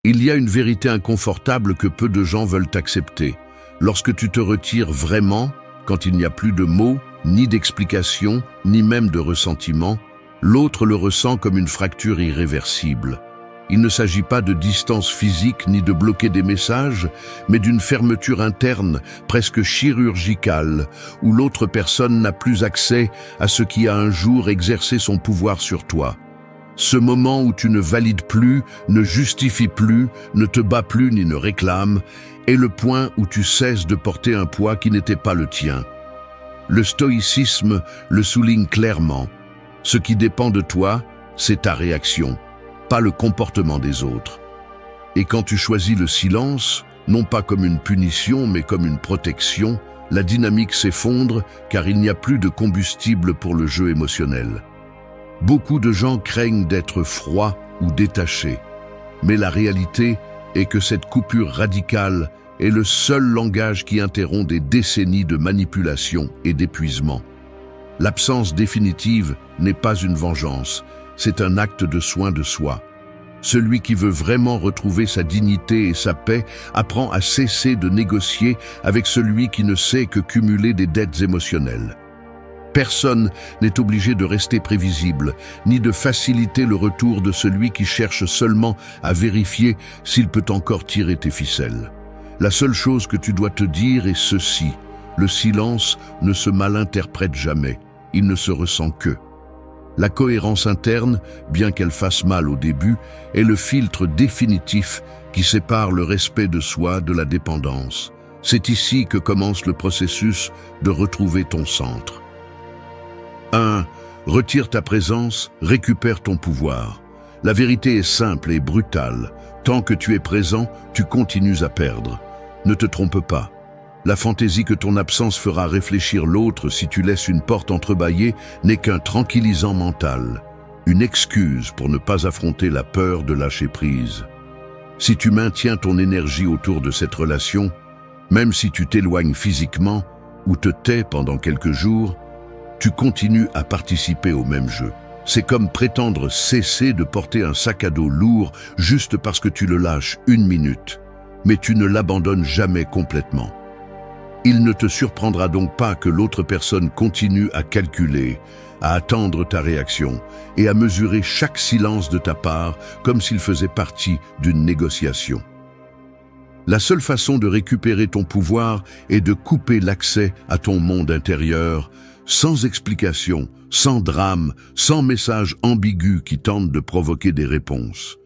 Il y a une vérité inconfortable que peu de gens veulent accepter. Lorsque tu te retires vraiment, quand il n'y a plus de mots, ni d'explications, ni même de ressentiment, l'autre le ressent comme une fracture irréversible. Il ne s'agit pas de distance physique ni de bloquer des messages, mais d'une fermeture interne, presque chirurgicale, où l'autre personne n'a plus accès à ce qui a un jour exercé son pouvoir sur toi. Ce moment où tu ne valides plus, ne justifies plus, ne te bats plus ni ne réclames, est le point où tu cesses de porter un poids qui n'était pas le tien. Le stoïcisme le souligne clairement. Ce qui dépend de toi, c'est ta réaction, pas le comportement des autres. Et quand tu choisis le silence, non pas comme une punition mais comme une protection, la dynamique s'effondre car il n'y a plus de combustible pour le jeu émotionnel. Beaucoup de gens craignent d'être froids ou détachés, mais la réalité est que cette coupure radicale est le seul langage qui interrompt des décennies de manipulation et d'épuisement. L'absence définitive n'est pas une vengeance, c'est un acte de soin de soi. Celui qui veut vraiment retrouver sa dignité et sa paix apprend à cesser de négocier avec celui qui ne sait que cumuler des dettes émotionnelles. Personne n'est obligé de rester prévisible, ni de faciliter le retour de celui qui cherche seulement à vérifier s'il peut encore tirer tes ficelles. La seule chose que tu dois te dire est ceci: le silence ne se malinterprète jamais, il ne se ressent que. La cohérence interne, bien qu'elle fasse mal au début, est le filtre définitif qui sépare le respect de soi de la dépendance. C'est ici que commence le processus de retrouver ton centre. 1. Retire ta présence, récupère ton pouvoir. La vérité est simple et brutale. Tant que tu es présent, tu continues à perdre. Ne te trompe pas. La fantaisie que ton absence fera réfléchir l'autre si tu laisses une porte entrebâillée n'est qu'un tranquillisant mental, une excuse pour ne pas affronter la peur de lâcher prise. Si tu maintiens ton énergie autour de cette relation, même si tu t'éloignes physiquement ou te tais pendant quelques jours, tu continues à participer au même jeu. C'est comme prétendre cesser de porter un sac à dos lourd juste parce que tu le lâches une minute, mais tu ne l'abandonnes jamais complètement. Il ne te surprendra donc pas que l'autre personne continue à calculer, à attendre ta réaction et à mesurer chaque silence de ta part comme s'il faisait partie d'une négociation. La seule façon de récupérer ton pouvoir est de couper l'accès à ton monde intérieur, sans explication, sans drame, sans message ambigu qui tente de provoquer des réponses.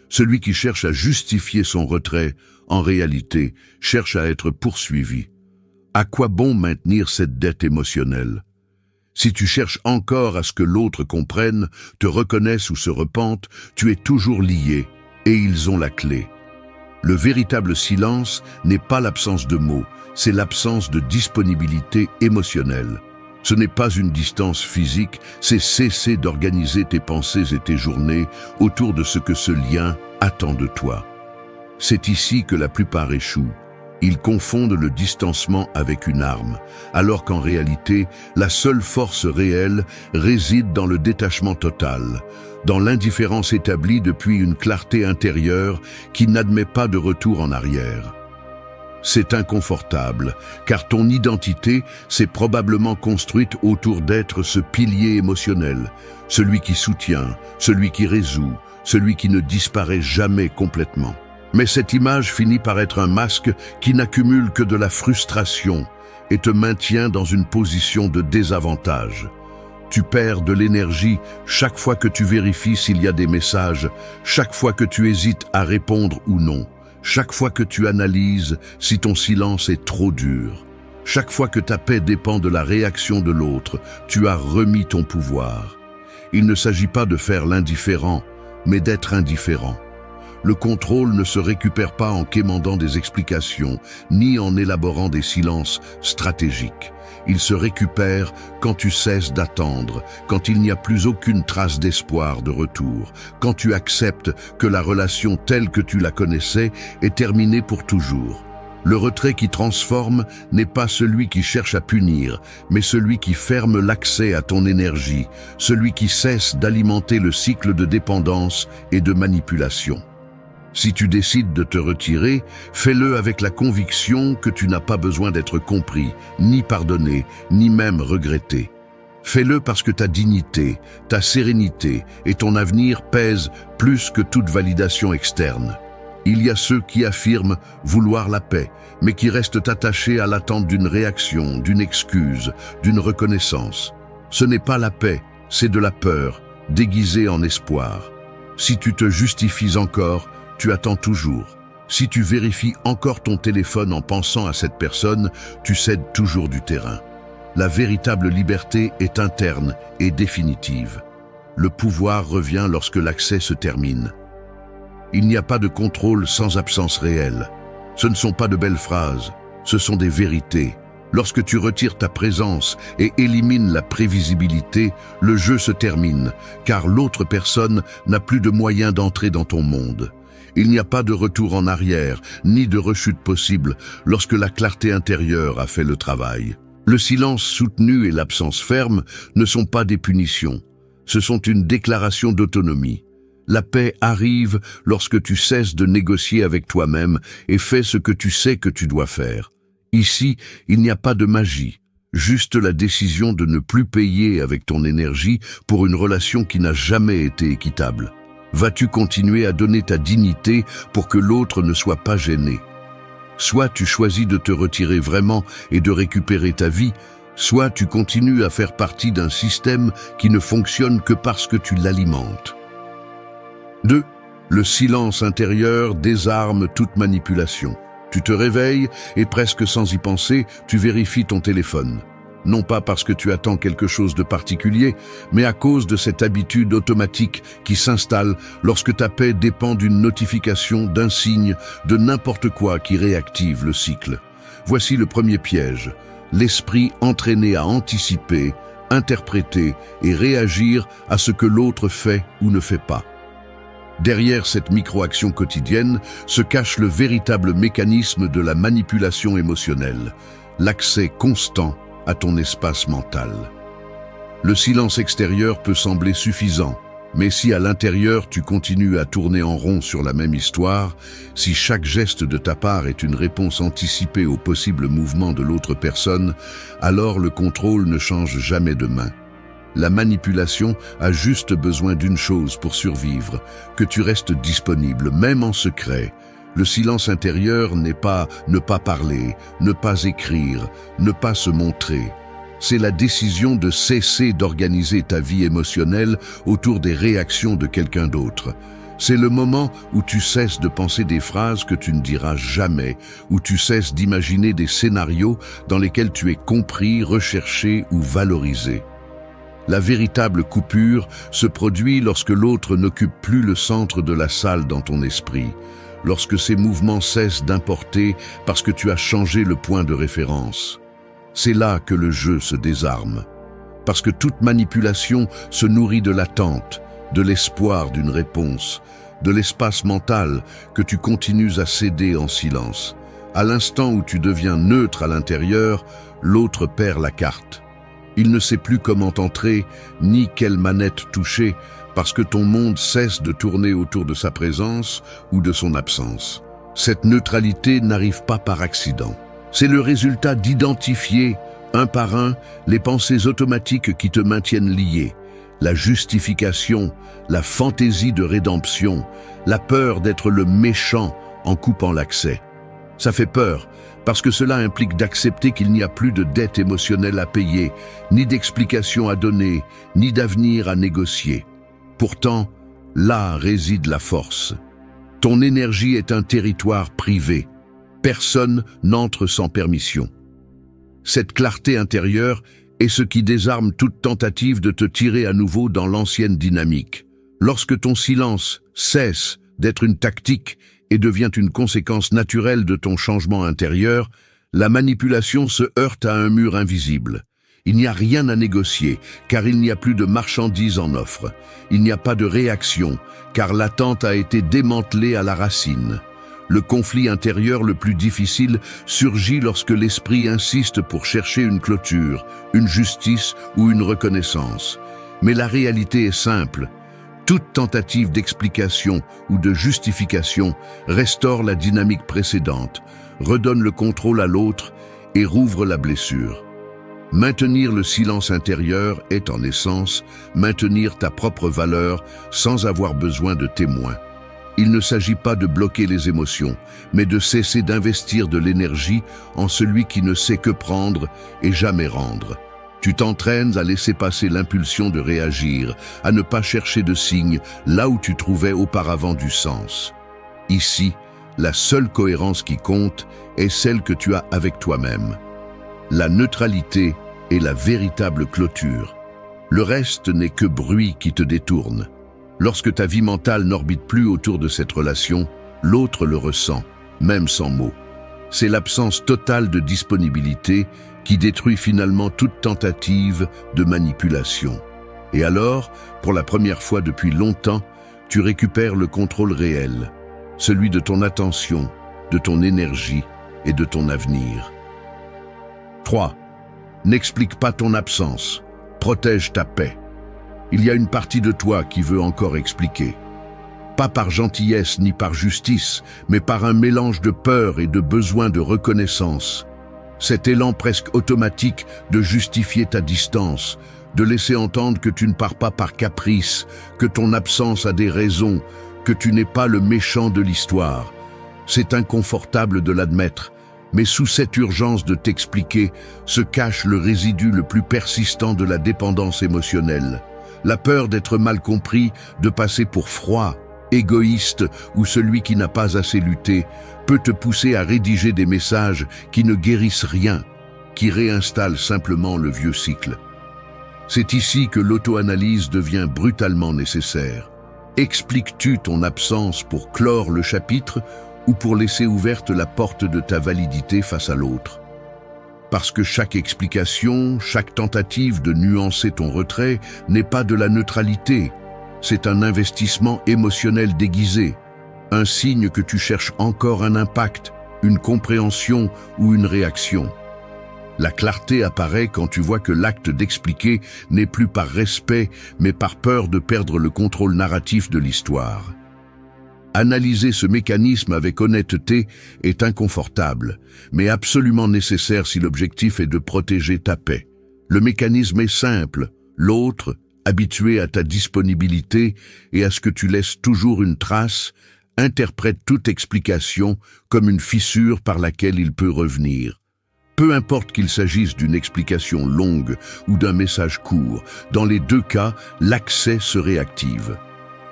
Celui qui cherche à justifier son retrait, en réalité, cherche à être poursuivi. À quoi bon maintenir cette dette émotionnelle? Si tu cherches encore à ce que l'autre comprenne, te reconnaisse ou se repente, tu es toujours lié, et ils ont la clé. Le véritable silence n'est pas l'absence de mots, c'est l'absence de disponibilité émotionnelle. Ce n'est pas une distance physique, c'est cesser d'organiser tes pensées et tes journées autour de ce que ce lien attend de toi. C'est ici que la plupart échouent. Ils confondent le distancement avec une arme, alors qu'en réalité, la seule force réelle réside dans le détachement total, dans l'indifférence établie depuis une clarté intérieure qui n'admet pas de retour en arrière. C'est inconfortable, car ton identité s'est probablement construite autour d'être ce pilier émotionnel, celui qui soutient, celui qui résout, celui qui ne disparaît jamais complètement. Mais cette image finit par être un masque qui n'accumule que de la frustration et te maintient dans une position de désavantage. Tu perds de l'énergie chaque fois que tu vérifies s'il y a des messages, chaque fois que tu hésites à répondre ou non. Chaque fois que tu analyses si ton silence est trop dur, chaque fois que ta paix dépend de la réaction de l'autre, tu as remis ton pouvoir. Il ne s'agit pas de faire l'indifférent, mais d'être indifférent. Le contrôle ne se récupère pas en quémandant des explications, ni en élaborant des silences stratégiques. Il se récupère quand tu cesses d'attendre, quand il n'y a plus aucune trace d'espoir de retour, quand tu acceptes que la relation telle que tu la connaissais est terminée pour toujours. Le retrait qui transforme n'est pas celui qui cherche à punir, mais celui qui ferme l'accès à ton énergie, celui qui cesse d'alimenter le cycle de dépendance et de manipulation. Si tu décides de te retirer, fais-le avec la conviction que tu n'as pas besoin d'être compris, ni pardonné, ni même regretté. Fais-le parce que ta dignité, ta sérénité et ton avenir pèsent plus que toute validation externe. Il y a ceux qui affirment vouloir la paix, mais qui restent attachés à l'attente d'une réaction, d'une excuse, d'une reconnaissance. Ce n'est pas la paix, c'est de la peur, déguisée en espoir. Si tu te justifies encore, tu attends toujours. Si tu vérifies encore ton téléphone en pensant à cette personne, tu cèdes toujours du terrain. La véritable liberté est interne et définitive. Le pouvoir revient lorsque l'accès se termine. Il n'y a pas de contrôle sans absence réelle. Ce ne sont pas de belles phrases, ce sont des vérités. Lorsque tu retires ta présence et élimines la prévisibilité, le jeu se termine, car l'autre personne n'a plus de moyens d'entrer dans ton monde. Il n'y a pas de retour en arrière, ni de rechute possible lorsque la clarté intérieure a fait le travail. Le silence soutenu et l'absence ferme ne sont pas des punitions, ce sont une déclaration d'autonomie. La paix arrive lorsque tu cesses de négocier avec toi-même et fais ce que tu sais que tu dois faire. Ici, il n'y a pas de magie, juste la décision de ne plus payer avec ton énergie pour une relation qui n'a jamais été équitable. Vas-tu continuer à donner ta dignité pour que l'autre ne soit pas gêné? Soit tu choisis de te retirer vraiment et de récupérer ta vie, soit tu continues à faire partie d'un système qui ne fonctionne que parce que tu l'alimentes. 2. Le silence intérieur désarme toute manipulation. Tu te réveilles et presque sans y penser, tu vérifies ton téléphone. Non pas parce que tu attends quelque chose de particulier, mais à cause de cette habitude automatique qui s'installe lorsque ta paix dépend d'une notification, d'un signe, de n'importe quoi qui réactive le cycle. Voici le premier piège. L'esprit entraîné à anticiper, interpréter et réagir à ce que l'autre fait ou ne fait pas. Derrière cette micro-action quotidienne se cache le véritable mécanisme de la manipulation émotionnelle, l'accès constant à ton espace mental. Le silence extérieur peut sembler suffisant, mais si à l'intérieur tu continues à tourner en rond sur la même histoire, si chaque geste de ta part est une réponse anticipée au possible mouvement de l'autre personne, alors le contrôle ne change jamais de main. La manipulation a juste besoin d'une chose pour survivre, que tu restes disponible, même en secret. Le silence intérieur n'est pas ne pas parler, ne pas écrire, ne pas se montrer. C'est la décision de cesser d'organiser ta vie émotionnelle autour des réactions de quelqu'un d'autre. C'est le moment où tu cesses de penser des phrases que tu ne diras jamais, où tu cesses d'imaginer des scénarios dans lesquels tu es compris, recherché ou valorisé. La véritable coupure se produit lorsque l'autre n'occupe plus le centre de la salle dans ton esprit, lorsque ces mouvements cessent d'importer parce que tu as changé le point de référence. C'est là que le jeu se désarme, parce que toute manipulation se nourrit de l'attente, de l'espoir d'une réponse, de l'espace mental que tu continues à céder en silence. À l'instant où tu deviens neutre à l'intérieur, l'autre perd la carte. Il ne sait plus comment entrer, ni quelle manette toucher, parce que ton monde cesse de tourner autour de sa présence ou de son absence. Cette neutralité n'arrive pas par accident. C'est le résultat d'identifier, un par un, les pensées automatiques qui te maintiennent lié. La justification, la fantaisie de rédemption, la peur d'être le méchant en coupant l'accès. Ça fait peur, parce que cela implique d'accepter qu'il n'y a plus de dette émotionnelle à payer, ni d'explication à donner, ni d'avenir à négocier. Pourtant, là réside la force. Ton énergie est un territoire privé. Personne n'entre sans permission. Cette clarté intérieure est ce qui désarme toute tentative de te tirer à nouveau dans l'ancienne dynamique. Lorsque ton silence cesse d'être une tactique et devient une conséquence naturelle de ton changement intérieur, la manipulation se heurte à un mur invisible. Il n'y a rien à négocier, car il n'y a plus de marchandises en offre. Il n'y a pas de réaction, car l'attente a été démantelée à la racine. Le conflit intérieur le plus difficile surgit lorsque l'esprit insiste pour chercher une clôture, une justice ou une reconnaissance. Mais la réalité est simple. Toute tentative d'explication ou de justification restaure la dynamique précédente, redonne le contrôle à l'autre et rouvre la blessure. Maintenir le silence intérieur est en essence maintenir ta propre valeur sans avoir besoin de témoins. Il ne s'agit pas de bloquer les émotions, mais de cesser d'investir de l'énergie en celui qui ne sait que prendre et jamais rendre. Tu t'entraînes à laisser passer l'impulsion de réagir, à ne pas chercher de signes là où tu trouvais auparavant du sens. Ici, la seule cohérence qui compte est celle que tu as avec toi-même. La neutralité est la véritable clôture. Le reste n'est que bruit qui te détourne. Lorsque ta vie mentale n'orbite plus autour de cette relation, l'autre le ressent, même sans mots. C'est l'absence totale de disponibilité qui détruit finalement toute tentative de manipulation. Et alors, pour la première fois depuis longtemps, tu récupères le contrôle réel, celui de ton attention, de ton énergie et de ton avenir. 3. N'explique pas ton absence, protège ta paix. Il y a une partie de toi qui veut encore expliquer. Pas par gentillesse ni par justice, mais par un mélange de peur et de besoin de reconnaissance. Cet élan presque automatique de justifier ta distance, de laisser entendre que tu ne pars pas par caprice, que ton absence a des raisons, que tu n'es pas le méchant de l'histoire. C'est inconfortable de l'admettre, mais sous cette urgence de t'expliquer se cache le résidu le plus persistant de la dépendance émotionnelle. La peur d'être mal compris, de passer pour froid, égoïste ou celui qui n'a pas assez lutté, peut te pousser à rédiger des messages qui ne guérissent rien, qui réinstallent simplement le vieux cycle. C'est ici que l'auto-analyse devient brutalement nécessaire. Expliques-tu ton absence pour clore le chapitre ou pour laisser ouverte la porte de ta validité face à l'autre? Parce que chaque explication, chaque tentative de nuancer ton retrait n'est pas de la neutralité. C'est un investissement émotionnel déguisé, un signe que tu cherches encore un impact, une compréhension ou une réaction. La clarté apparaît quand tu vois que l'acte d'expliquer n'est plus par respect, mais par peur de perdre le contrôle narratif de l'histoire. Analyser ce mécanisme avec honnêteté est inconfortable, mais absolument nécessaire si l'objectif est de protéger ta paix. Le mécanisme est simple, l'autre, habitué à ta disponibilité et à ce que tu laisses toujours une trace, interprète toute explication comme une fissure par laquelle il peut revenir. Peu importe qu'il s'agisse d'une explication longue ou d'un message court, dans les deux cas, l'accès se réactive.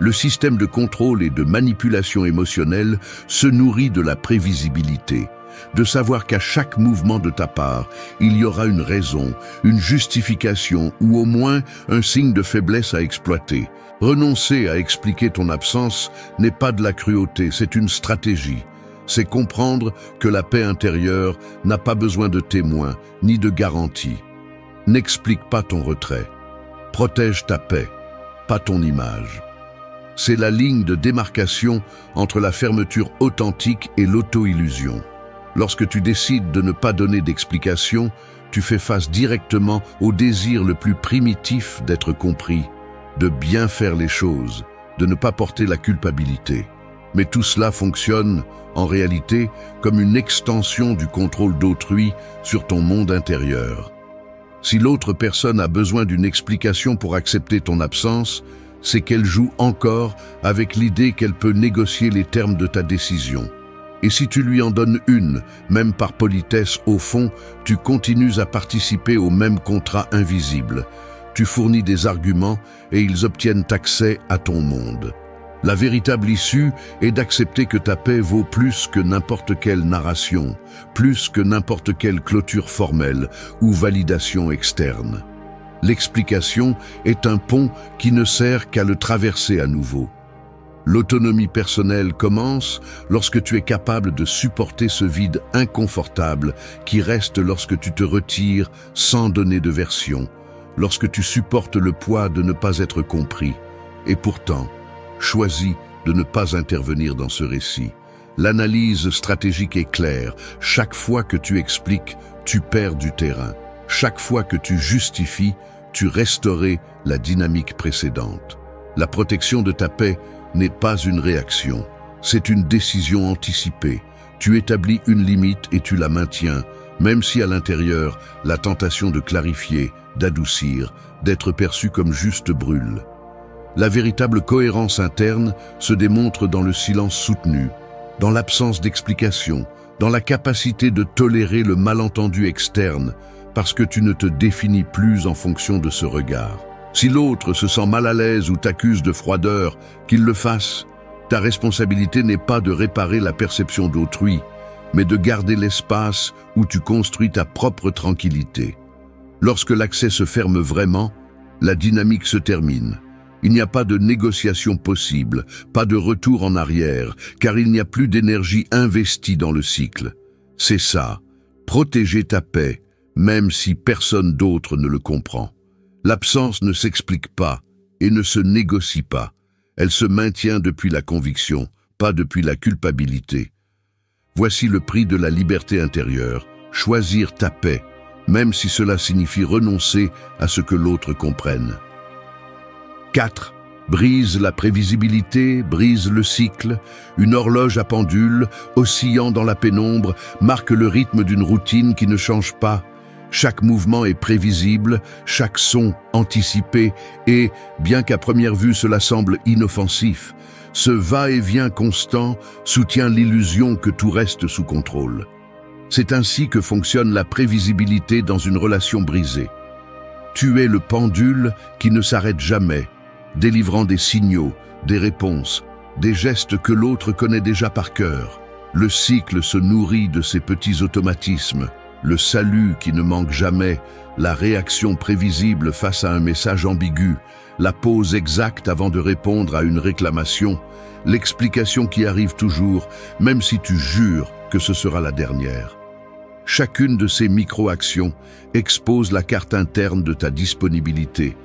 Le système de contrôle et de manipulation émotionnelle se nourrit de la prévisibilité, de savoir qu'à chaque mouvement de ta part, il y aura une raison, une justification ou au moins un signe de faiblesse à exploiter. Renoncer à expliquer ton absence n'est pas de la cruauté, c'est une stratégie. C'est comprendre que la paix intérieure n'a pas besoin de témoins ni de garanties. N'explique pas ton retrait. Protège ta paix, pas ton image. C'est la ligne de démarcation entre la fermeture authentique et l'auto-illusion. Lorsque tu décides de ne pas donner d'explication, tu fais face directement au désir le plus primitif d'être compris, de bien faire les choses, de ne pas porter la culpabilité. Mais tout cela fonctionne, en réalité, comme une extension du contrôle d'autrui sur ton monde intérieur. Si l'autre personne a besoin d'une explication pour accepter ton absence, c'est qu'elle joue encore avec l'idée qu'elle peut négocier les termes de ta décision. Et si tu lui en donnes une, même par politesse, au fond, tu continues à participer au même contrat invisible. Tu fournis des arguments et ils obtiennent accès à ton monde. La véritable issue est d'accepter que ta paix vaut plus que n'importe quelle narration, plus que n'importe quelle clôture formelle ou validation externe. L'explication est un pont qui ne sert qu'à le traverser à nouveau. L'autonomie personnelle commence lorsque tu es capable de supporter ce vide inconfortable qui reste lorsque tu te retires sans donner de version, lorsque tu supportes le poids de ne pas être compris. Et pourtant, choisis de ne pas intervenir dans ce récit. L'analyse stratégique est claire. Chaque fois que tu expliques, tu perds du terrain. Chaque fois que tu justifies, tu restaurais la dynamique précédente. La protection de ta paix n'est pas une réaction, c'est une décision anticipée. Tu établis une limite et tu la maintiens, même si à l'intérieur, la tentation de clarifier, d'adoucir, d'être perçu comme juste brûle. La véritable cohérence interne se démontre dans le silence soutenu, dans l'absence d'explication, dans la capacité de tolérer le malentendu externe, parce que tu ne te définis plus en fonction de ce regard. Si l'autre se sent mal à l'aise ou t'accuse de froideur, qu'il le fasse. Ta responsabilité n'est pas de réparer la perception d'autrui, mais de garder l'espace où tu construis ta propre tranquillité. Lorsque l'accès se ferme vraiment, la dynamique se termine. Il n'y a pas de négociation possible, pas de retour en arrière, car il n'y a plus d'énergie investie dans le cycle. C'est ça, protéger ta paix, même si personne d'autre ne le comprend. L'absence ne s'explique pas et ne se négocie pas. Elle se maintient depuis la conviction, pas depuis la culpabilité. Voici le prix de la liberté intérieure, choisir ta paix, même si cela signifie renoncer à ce que l'autre comprenne. 4. Brise la prévisibilité, brise le cycle. Une horloge à pendule, oscillant dans la pénombre, marque le rythme d'une routine qui ne change pas. Chaque mouvement est prévisible, chaque son anticipé et, bien qu'à première vue cela semble inoffensif, ce va-et-vient constant soutient l'illusion que tout reste sous contrôle. C'est ainsi que fonctionne la prévisibilité dans une relation brisée. Tu es le pendule qui ne s'arrête jamais, délivrant des signaux, des réponses, des gestes que l'autre connaît déjà par cœur. Le cycle se nourrit de ces petits automatismes, le salut qui ne manque jamais, la réaction prévisible face à un message ambigu, la pause exacte avant de répondre à une réclamation, l'explication qui arrive toujours, même si tu jures que ce sera la dernière. Chacune de ces micro-actions expose la carte interne de ta disponibilité,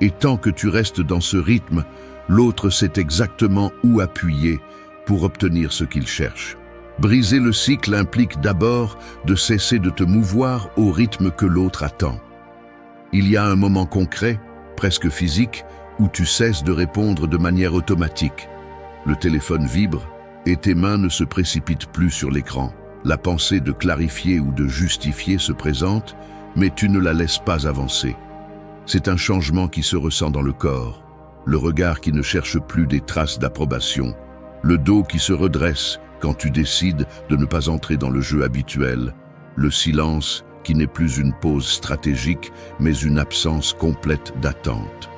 et tant que tu restes dans ce rythme, l'autre sait exactement où appuyer pour obtenir ce qu'il cherche. Briser le cycle implique d'abord de cesser de te mouvoir au rythme que l'autre attend. Il y a un moment concret, presque physique, où tu cesses de répondre de manière automatique. Le téléphone vibre et tes mains ne se précipitent plus sur l'écran. La pensée de clarifier ou de justifier se présente, mais tu ne la laisses pas avancer. C'est un changement qui se ressent dans le corps, le regard qui ne cherche plus des traces d'approbation, le dos qui se redresse quand tu décides de ne pas entrer dans le jeu habituel, le silence qui n'est plus une pause stratégique, mais une absence complète d'attente.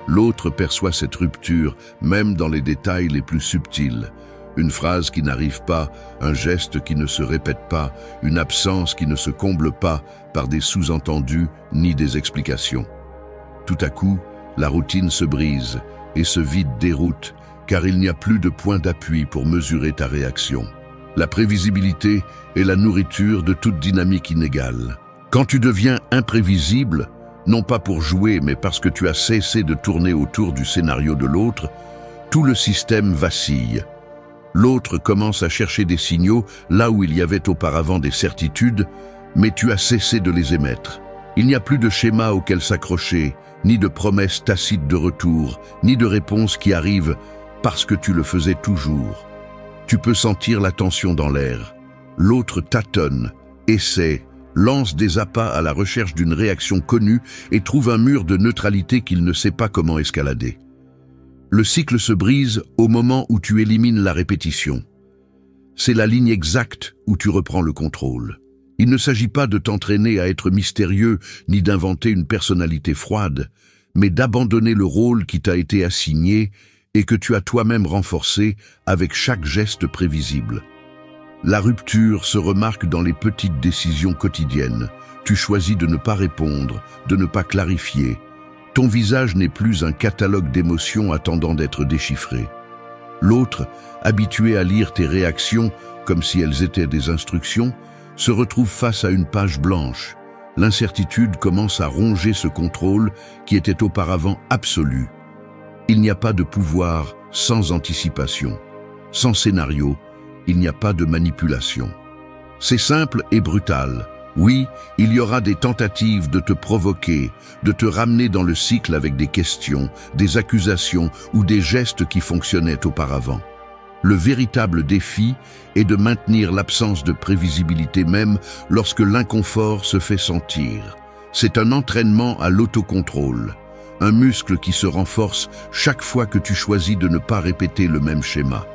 L'autre perçoit cette rupture, même dans les détails les plus subtils. Une phrase qui n'arrive pas, un geste qui ne se répète pas, une absence qui ne se comble pas par des sous-entendus ni des explications. Tout à coup, la routine se brise et ce vide déroute, car il n'y a plus de point d'appui pour mesurer ta réaction. La prévisibilité est la nourriture de toute dynamique inégale. Quand tu deviens imprévisible, non pas pour jouer, mais parce que tu as cessé de tourner autour du scénario de l'autre, tout le système vacille. L'autre commence à chercher des signaux là où il y avait auparavant des certitudes, mais tu as cessé de les émettre. Il n'y a plus de schéma auquel s'accrocher, ni de promesses tacites de retour, ni de réponses qui arrivent parce que tu le faisais toujours. Tu peux sentir la tension dans l'air. L'autre tâtonne, essaie, lance des appâts à la recherche d'une réaction connue et trouve un mur de neutralité qu'il ne sait pas comment escalader. Le cycle se brise au moment où tu élimines la répétition. C'est la ligne exacte où tu reprends le contrôle. Il ne s'agit pas de t'entraîner à être mystérieux ni d'inventer une personnalité froide, mais d'abandonner le rôle qui t'a été assigné et que tu as toi-même renforcé avec chaque geste prévisible. La rupture se remarque dans les petites décisions quotidiennes. Tu choisis de ne pas répondre, de ne pas clarifier. Ton visage n'est plus un catalogue d'émotions attendant d'être déchiffré. L'autre, habitué à lire tes réactions comme si elles étaient des instructions, se retrouve face à une page blanche. L'incertitude commence à ronger ce contrôle qui était auparavant absolu. Il n'y a pas de pouvoir sans anticipation. Sans scénario, il n'y a pas de manipulation. C'est simple et brutal. Oui, il y aura des tentatives de te provoquer, de te ramener dans le cycle avec des questions, des accusations ou des gestes qui fonctionnaient auparavant. Le véritable défi est de maintenir l'absence de prévisibilité même lorsque l'inconfort se fait sentir. C'est un entraînement à l'autocontrôle, un muscle qui se renforce chaque fois que tu choisis de ne pas répéter le même schéma.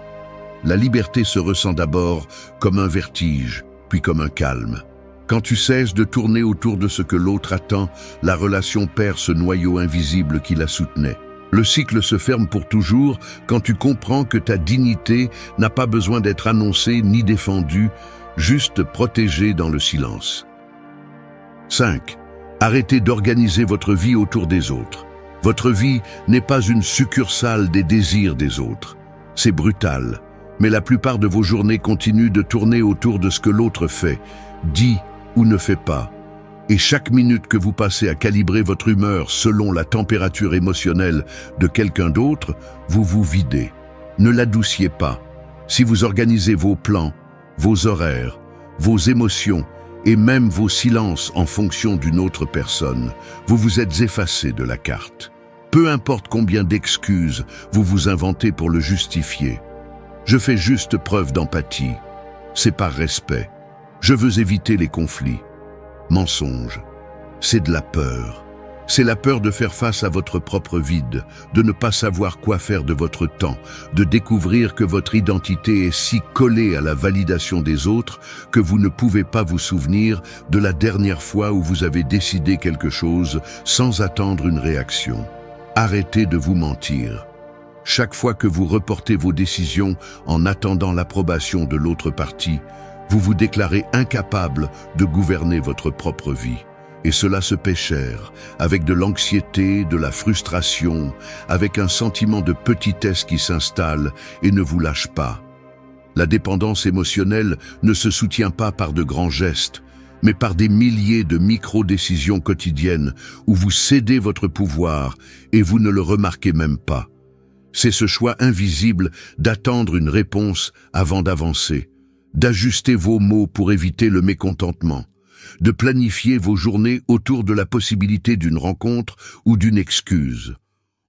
La liberté se ressent d'abord comme un vertige, puis comme un calme. Quand tu cesses de tourner autour de ce que l'autre attend, la relation perd ce noyau invisible qui la soutenait. Le cycle se ferme pour toujours quand tu comprends que ta dignité n'a pas besoin d'être annoncée ni défendue, juste protégée dans le silence. 5. Arrêtez d'organiser votre vie autour des autres. Votre vie n'est pas une succursale des désirs des autres. C'est brutal, mais la plupart de vos journées continuent de tourner autour de ce que l'autre fait, dit ou ne fait pas. Et chaque minute que vous passez à calibrer votre humeur selon la température émotionnelle de quelqu'un d'autre, vous vous videz. Ne l'adouciez pas. Si vous organisez vos plans, vos horaires, vos émotions et même vos silences en fonction d'une autre personne, vous vous êtes effacé de la carte. Peu importe combien d'excuses vous vous inventez pour le justifier. Je fais juste preuve d'empathie. C'est par respect. Je veux éviter les conflits. Mensonge. C'est de la peur. C'est la peur de faire face à votre propre vide, de ne pas savoir quoi faire de votre temps, de découvrir que votre identité est si collée à la validation des autres que vous ne pouvez pas vous souvenir de la dernière fois où vous avez décidé quelque chose sans attendre une réaction. Arrêtez de vous mentir. Chaque fois que vous reportez vos décisions en attendant l'approbation de l'autre partie, vous vous déclarez incapable de gouverner votre propre vie. Et cela se paie cher, avec de l'anxiété, de la frustration, avec un sentiment de petitesse qui s'installe et ne vous lâche pas. La dépendance émotionnelle ne se soutient pas par de grands gestes, mais par des milliers de micro-décisions quotidiennes où vous cédez votre pouvoir et vous ne le remarquez même pas. C'est ce choix invisible d'attendre une réponse avant d'avancer, d'ajuster vos mots pour éviter le mécontentement, de planifier vos journées autour de la possibilité d'une rencontre ou d'une excuse.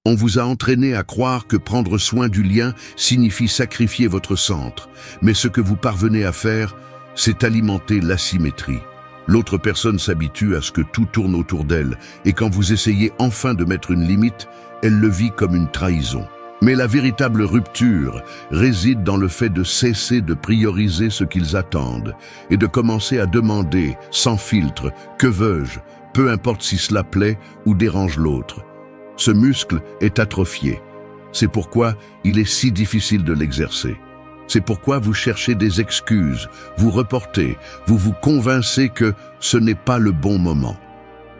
On vous a entraîné à croire que prendre soin du lien signifie sacrifier votre centre, mais ce que vous parvenez à faire, c'est alimenter l'asymétrie. L'autre personne s'habitue à ce que tout tourne autour d'elle, et quand vous essayez enfin de mettre une limite, elle le vit comme une trahison. Mais la véritable rupture réside dans le fait de cesser de prioriser ce qu'ils attendent et de commencer à demander, sans filtre, « que veux-je ?» peu importe si cela plaît ou dérange l'autre. Ce muscle est atrophié. C'est pourquoi il est si difficile de l'exercer. C'est pourquoi vous cherchez des excuses, vous reportez, vous vous convainquez que ce n'est pas le bon moment.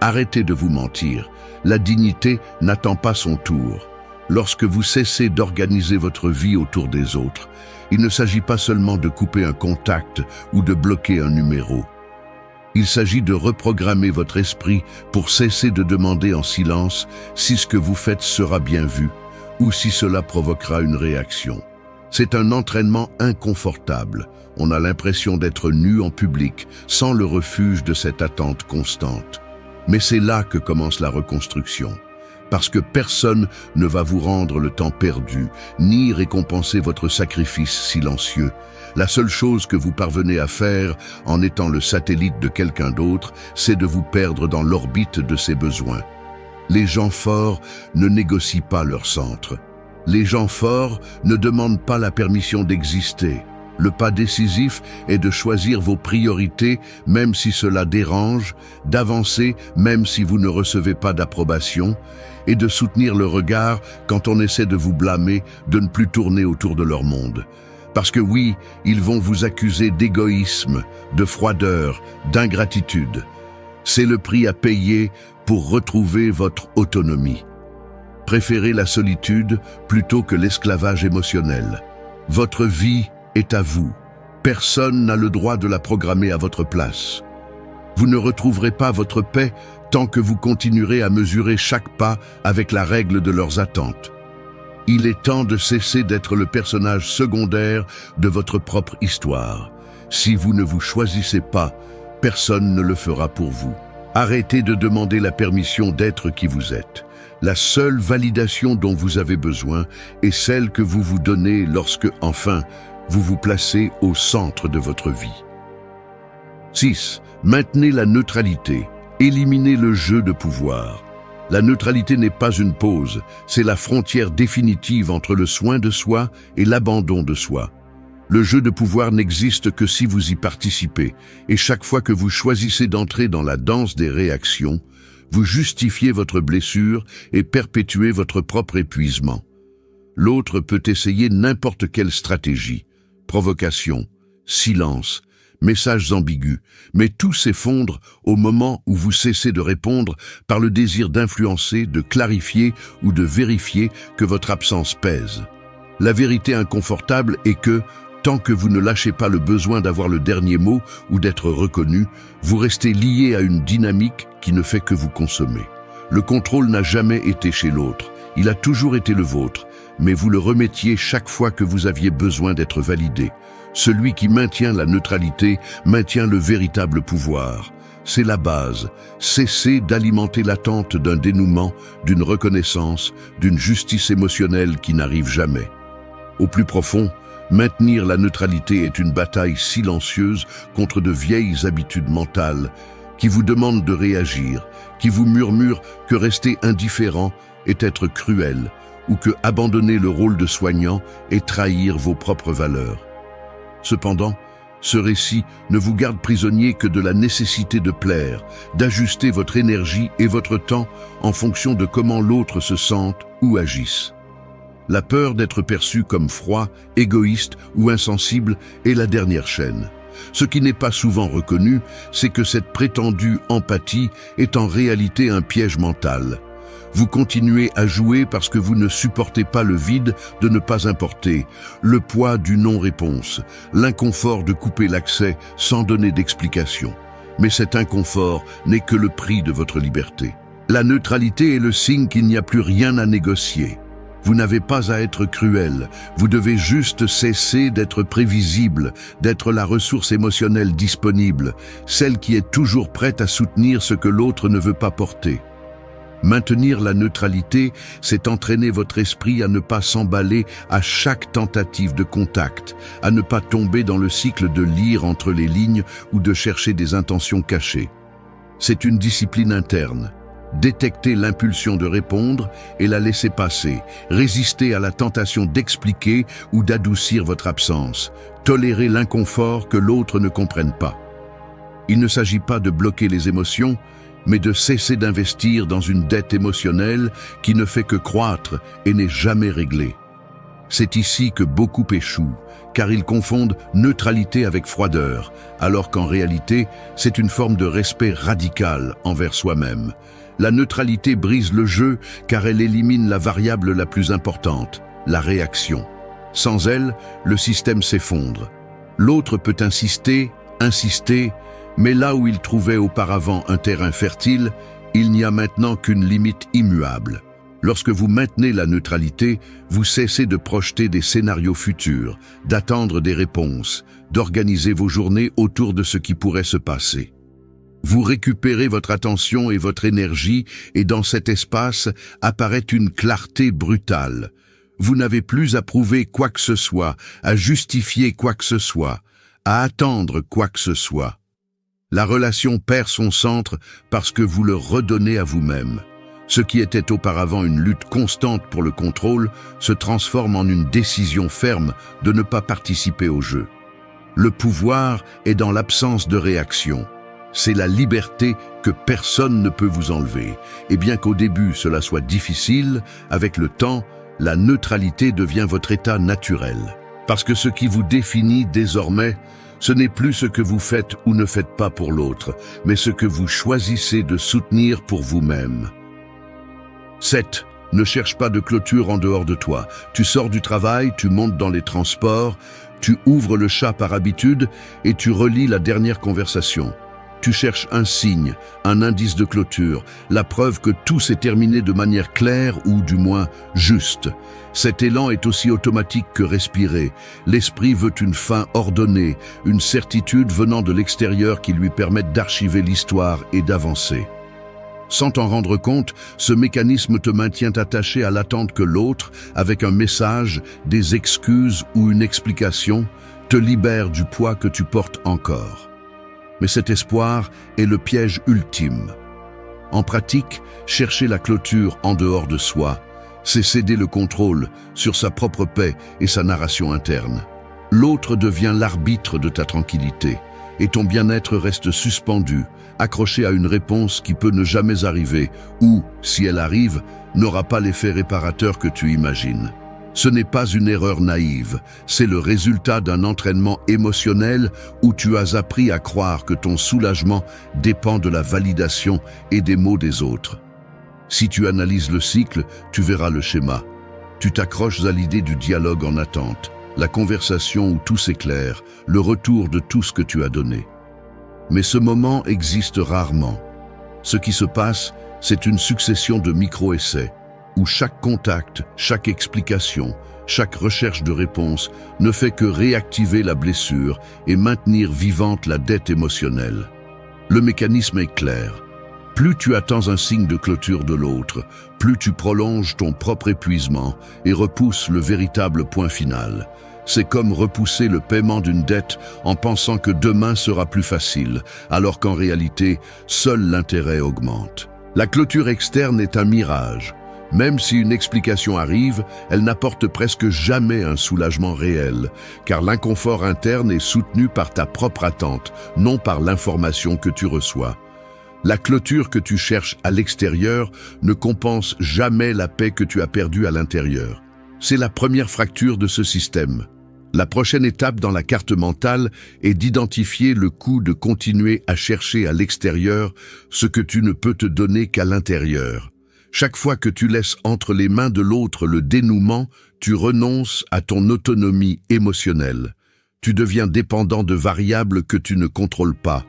Arrêtez de vous mentir. La dignité n'attend pas son tour. Lorsque vous cessez d'organiser votre vie autour des autres, il ne s'agit pas seulement de couper un contact ou de bloquer un numéro. Il s'agit de reprogrammer votre esprit pour cesser de demander en silence si ce que vous faites sera bien vu ou si cela provoquera une réaction. C'est un entraînement inconfortable. On a l'impression d'être nu en public, sans le refuge de cette attente constante. Mais c'est là que commence la reconstruction. Parce que personne ne va vous rendre le temps perdu, ni récompenser votre sacrifice silencieux. La seule chose que vous parvenez à faire, en étant le satellite de quelqu'un d'autre, c'est de vous perdre dans l'orbite de ses besoins. Les gens forts ne négocient pas leur centre. Les gens forts ne demandent pas la permission d'exister. Le pas décisif est de choisir vos priorités, même si cela dérange, d'avancer, même si vous ne recevez pas d'approbation, et de soutenir le regard quand on essaie de vous blâmer, de ne plus tourner autour de leur monde. Parce que oui, ils vont vous accuser d'égoïsme, de froideur, d'ingratitude. C'est le prix à payer pour retrouver votre autonomie. Préférez la solitude plutôt que l'esclavage émotionnel. Votre vie est à vous. Personne n'a le droit de la programmer à votre place. Vous ne retrouverez pas votre paix tant que vous continuerez à mesurer chaque pas avec la règle de leurs attentes. Il est temps de cesser d'être le personnage secondaire de votre propre histoire. Si vous ne vous choisissez pas, personne ne le fera pour vous. Arrêtez de demander la permission d'être qui vous êtes. La seule validation dont vous avez besoin est celle que vous vous donnez lorsque, enfin, vous vous placez au centre de votre vie. 6. Maintenez la neutralité. Éliminez le jeu de pouvoir. La neutralité n'est pas une pause, c'est la frontière définitive entre le soin de soi et l'abandon de soi. Le jeu de pouvoir n'existe que si vous y participez, et chaque fois que vous choisissez d'entrer dans la danse des réactions, vous justifiez votre blessure et perpétuez votre propre épuisement. L'autre peut essayer n'importe quelle stratégie, provocation, silence, messages ambigus, mais tout s'effondre au moment où vous cessez de répondre par le désir d'influencer, de clarifier ou de vérifier que votre absence pèse. La vérité inconfortable est que, tant que vous ne lâchez pas le besoin d'avoir le dernier mot ou d'être reconnu, vous restez lié à une dynamique qui ne fait que vous consommer. Le contrôle n'a jamais été chez l'autre, il a toujours été le vôtre, mais vous le remettiez chaque fois que vous aviez besoin d'être validé. Celui qui maintient la neutralité maintient le véritable pouvoir. C'est la base. Cessez d'alimenter l'attente d'un dénouement, d'une reconnaissance, d'une justice émotionnelle qui n'arrive jamais. Au plus profond, maintenir la neutralité est une bataille silencieuse contre de vieilles habitudes mentales qui vous demandent de réagir, qui vous murmurent que rester indifférent est être cruel ou que abandonner le rôle de soignant est trahir vos propres valeurs. Cependant, ce récit ne vous garde prisonnier que de la nécessité de plaire, d'ajuster votre énergie et votre temps en fonction de comment l'autre se sente ou agisse. La peur d'être perçu comme froid, égoïste ou insensible est la dernière chaîne. Ce qui n'est pas souvent reconnu, c'est que cette prétendue empathie est en réalité un piège mental. Vous continuez à jouer parce que vous ne supportez pas le vide de ne pas importer, le poids du non-réponse, l'inconfort de couper l'accès sans donner d'explication. Mais cet inconfort n'est que le prix de votre liberté. La neutralité est le signe qu'il n'y a plus rien à négocier. Vous n'avez pas à être cruel, vous devez juste cesser d'être prévisible, d'être la ressource émotionnelle disponible, celle qui est toujours prête à soutenir ce que l'autre ne veut pas porter. Maintenir la neutralité, c'est entraîner votre esprit à ne pas s'emballer à chaque tentative de contact, à ne pas tomber dans le cycle de lire entre les lignes ou de chercher des intentions cachées. C'est une discipline interne. Détecter l'impulsion de répondre et la laisser passer, résister à la tentation d'expliquer ou d'adoucir votre absence, tolérer l'inconfort que l'autre ne comprenne pas. Il ne s'agit pas de bloquer les émotions, mais de cesser d'investir dans une dette émotionnelle qui ne fait que croître et n'est jamais réglée. C'est ici que beaucoup échouent, car ils confondent neutralité avec froideur, alors qu'en réalité, c'est une forme de respect radical envers soi-même. La neutralité brise le jeu car elle élimine la variable la plus importante, la réaction. Sans elle, le système s'effondre. L'autre peut insister, mais là où il trouvait auparavant un terrain fertile, il n'y a maintenant qu'une limite immuable. Lorsque vous maintenez la neutralité, vous cessez de projeter des scénarios futurs, d'attendre des réponses, d'organiser vos journées autour de ce qui pourrait se passer. Vous récupérez votre attention et votre énergie et dans cet espace apparaît une clarté brutale. Vous n'avez plus à prouver quoi que ce soit, à justifier quoi que ce soit, à attendre quoi que ce soit. La relation perd son centre parce que vous le redonnez à vous-même. Ce qui était auparavant une lutte constante pour le contrôle se transforme en une décision ferme de ne pas participer au jeu. Le pouvoir est dans l'absence de réaction. C'est la liberté que personne ne peut vous enlever. Et bien qu'au début cela soit difficile, avec le temps, la neutralité devient votre état naturel. Parce que ce qui vous définit désormais, ce n'est plus ce que vous faites ou ne faites pas pour l'autre, mais ce que vous choisissez de soutenir pour vous-même. 7. Ne cherche pas de clôture en dehors de toi. Tu sors du travail, tu montes dans les transports, tu ouvres le chat par habitude et tu relis la dernière conversation. Tu cherches un signe, un indice de clôture, la preuve que tout s'est terminé de manière claire ou du moins juste. Cet élan est aussi automatique que respiré. L'esprit veut une fin ordonnée, une certitude venant de l'extérieur qui lui permette d'archiver l'histoire et d'avancer. Sans t'en rendre compte, ce mécanisme te maintient attaché à l'attente que l'autre, avec un message, des excuses ou une explication, te libère du poids que tu portes encore. Mais cet espoir est le piège ultime. En pratique, chercher la clôture en dehors de soi, c'est céder le contrôle sur sa propre paix et sa narration interne. L'autre devient l'arbitre de ta tranquillité, et ton bien-être reste suspendu, accroché à une réponse qui peut ne jamais arriver, ou, si elle arrive, n'aura pas l'effet réparateur que tu imagines. Ce n'est pas une erreur naïve, c'est le résultat d'un entraînement émotionnel où tu as appris à croire que ton soulagement dépend de la validation et des mots des autres. Si tu analyses le cycle, tu verras le schéma. Tu t'accroches à l'idée du dialogue en attente, la conversation où tout s'éclaire, le retour de tout ce que tu as donné. Mais ce moment existe rarement. Ce qui se passe, c'est une succession de micro-essais, où chaque contact, chaque explication, chaque recherche de réponse ne fait que réactiver la blessure et maintenir vivante la dette émotionnelle. Le mécanisme est clair. Plus tu attends un signe de clôture de l'autre, plus tu prolonges ton propre épuisement et repousses le véritable point final. C'est comme repousser le paiement d'une dette en pensant que demain sera plus facile, alors qu'en réalité, seul l'intérêt augmente. La clôture externe est un mirage. Même si une explication arrive, elle n'apporte presque jamais un soulagement réel, car l'inconfort interne est soutenu par ta propre attente, non par l'information que tu reçois. La clôture que tu cherches à l'extérieur ne compense jamais la paix que tu as perdue à l'intérieur. C'est la première fracture de ce système. La prochaine étape dans la carte mentale est d'identifier le coût de continuer à chercher à l'extérieur ce que tu ne peux te donner qu'à l'intérieur. Chaque fois que tu laisses entre les mains de l'autre le dénouement, tu renonces à ton autonomie émotionnelle. Tu deviens dépendant de variables que tu ne contrôles pas.